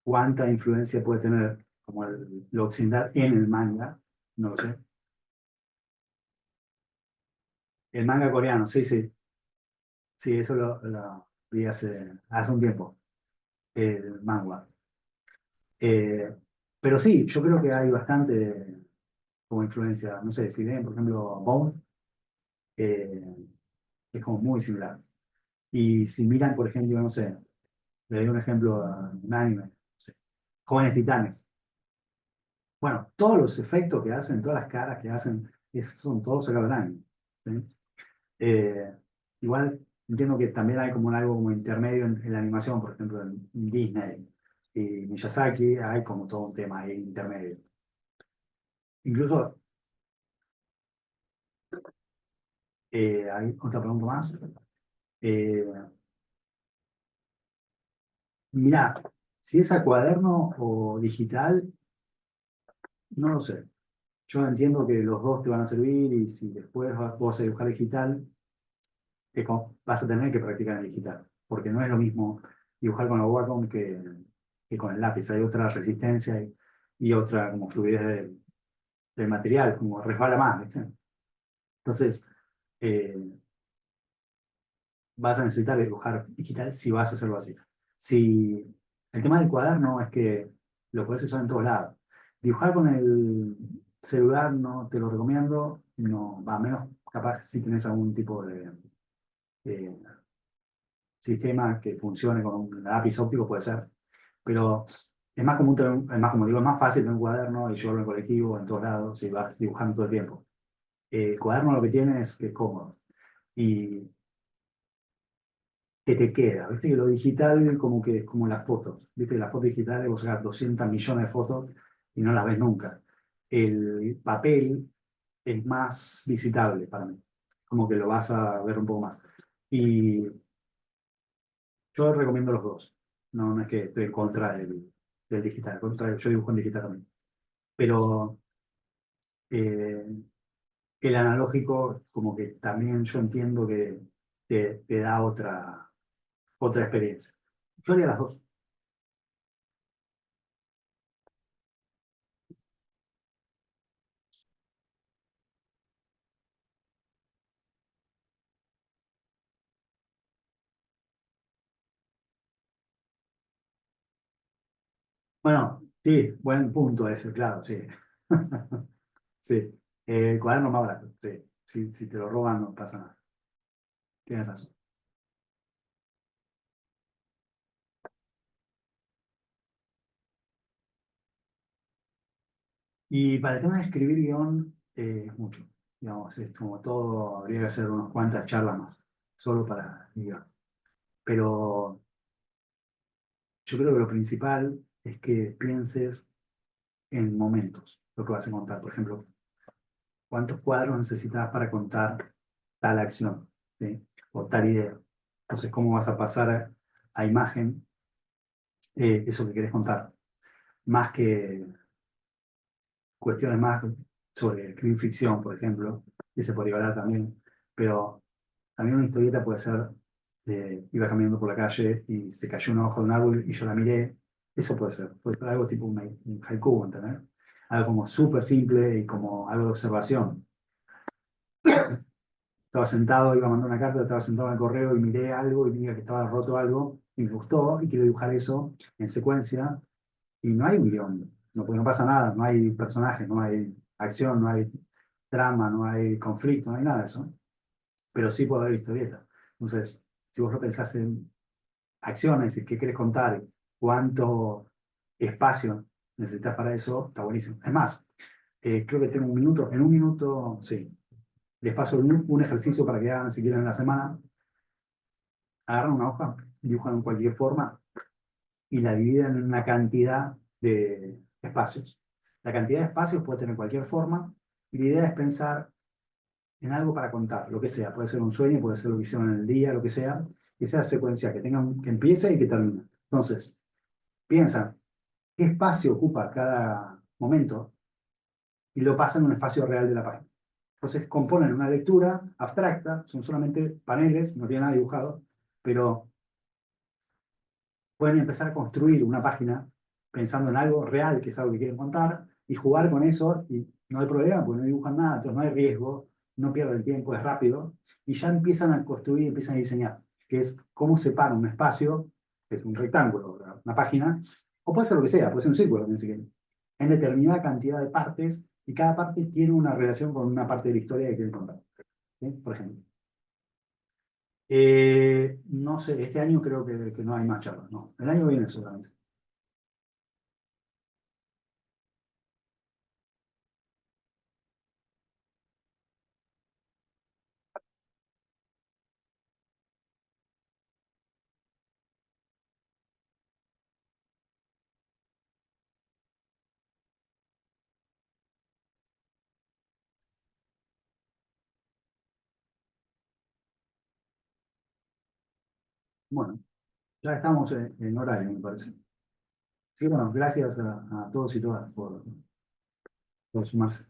cuánta influencia puede tener como lo occidental en el manga, no lo sé. El manga coreano, sí, sí, sí, eso lo vi hace un tiempo, el manga. Eh, pero sí, yo creo que hay bastante como influencia, no sé, si ven, por ejemplo, Bone, eh, es como muy similar. Y si miran, por ejemplo, no sé, le doy un ejemplo a un anime, no sé, Jóvenes Titanes. Bueno, todos los efectos que hacen, todas las caras que hacen, son todos sacados del anime. ¿Sí? Eh, igual entiendo que también hay como algo como intermedio en la animación, por ejemplo, en Disney y Miyazaki, hay como todo un tema ahí intermedio. Incluso, hay otra pregunta más. Eh, Mirá, si es a cuaderno o digital, no lo sé. Yo entiendo que los dos te van a servir y si después vos vas a dibujar digital, vas a tener que practicar en digital, porque no es lo mismo dibujar con la Wacom que con el lápiz. Hay otra resistencia y otra como fluidez del material, como resbala más, ¿viste? Entonces, eh, vas a necesitar dibujar digital si vas a hacerlo así. Si el tema del cuaderno es que lo puedes usar en todos lados. Dibujar con el celular no te lo recomiendo, no, va menos capaz si tienes algún tipo de sistema que funcione con un lápiz óptico, puede ser, pero es más común es más como digo, es más fácil tener un cuaderno y llevarlo en colectivo en todos lados si vas dibujando todo el tiempo. El cuaderno lo que tiene es que es cómodo y que te queda. Viste que lo digital como que es como las fotos. Viste que las fotos digitales vos sacás 200 millones de fotos y no las ves nunca. El papel es más visitable para mí, como que lo vas a ver un poco más. Y yo recomiendo los dos. No, no es que estoy en contra del. del digital. Al contrario, yo dibujo en digital también. Pero eh, el analógico, como que también yo entiendo que te da otra experiencia. Yo haría las dos. Bueno, sí, buen punto ese, claro, sí. Sí, el cuaderno más barato, sí. Si te lo roban no pasa nada. Tienes razón. Y para el tema de escribir guión, es mucho. Digamos, es como todo, habría que hacer unas cuantas charlas más, solo para el guión. Pero yo creo que lo principal es que pienses en momentos, lo que vas a contar. Por ejemplo, ¿cuántos cuadros necesitas para contar tal acción? ¿Sí? O tal idea. Entonces, ¿cómo vas a pasar a imagen eso que querés contar? Más que cuestiones más sobre crime ficción, por ejemplo, y se podría hablar también, pero también una historieta puede ser, iba caminando por la calle y se cayó una hoja de un árbol y yo la miré, eso puede ser algo tipo un haiku, ¿entendés? Algo como súper simple y como algo de observación. Estaba sentado, iba a mandar una carta, estaba sentado en el correo y miré algo y vi que estaba roto algo y me gustó y quiero dibujar eso en secuencia y no hay un guión, no, porque no pasa nada, no hay personajes, no hay acción, no hay trama, no hay conflicto, no hay nada de eso. Pero sí puede haber historieta. Entonces, si vos lo pensás en acciones y qué querés contar, cuánto espacio necesitas para eso, está buenísimo. Es más, creo que tengo un minuto, en un minuto, sí, les paso un ejercicio para que hagan si quieren en la semana, agarran una hoja, dibujan en cualquier forma y la dividen en una cantidad de espacios. La cantidad de espacios puede tener cualquier forma y la idea es pensar en algo para contar, lo que sea. Puede ser un sueño, puede ser lo que hicieron en el día, lo que sea secuencial, que tenga que empiece y que termine. Entonces, piensa qué espacio ocupa cada momento y lo pasan en un espacio real de la página. Entonces, componen una lectura abstracta, son solamente paneles, no tiene nada dibujado, pero pueden empezar a construir una página pensando en algo real, que es algo que quieren contar, y jugar con eso, y no hay problema, porque no dibujan nada, entonces no hay riesgo, no pierden tiempo, es rápido, y ya empiezan a construir, empiezan a diseñar, que es cómo separa un espacio, que es un rectángulo, una página, o puede ser lo que sea, puede ser un círculo, en determinada cantidad de partes, y cada parte tiene una relación con una parte de la historia que quieren contar. ¿Sí? Por ejemplo. No sé, este año creo que no hay más charlas, no. El año viene seguramente. Bueno. Ya estamos en horario, me parece. Sí, bueno, gracias a todos y todas por sumarse.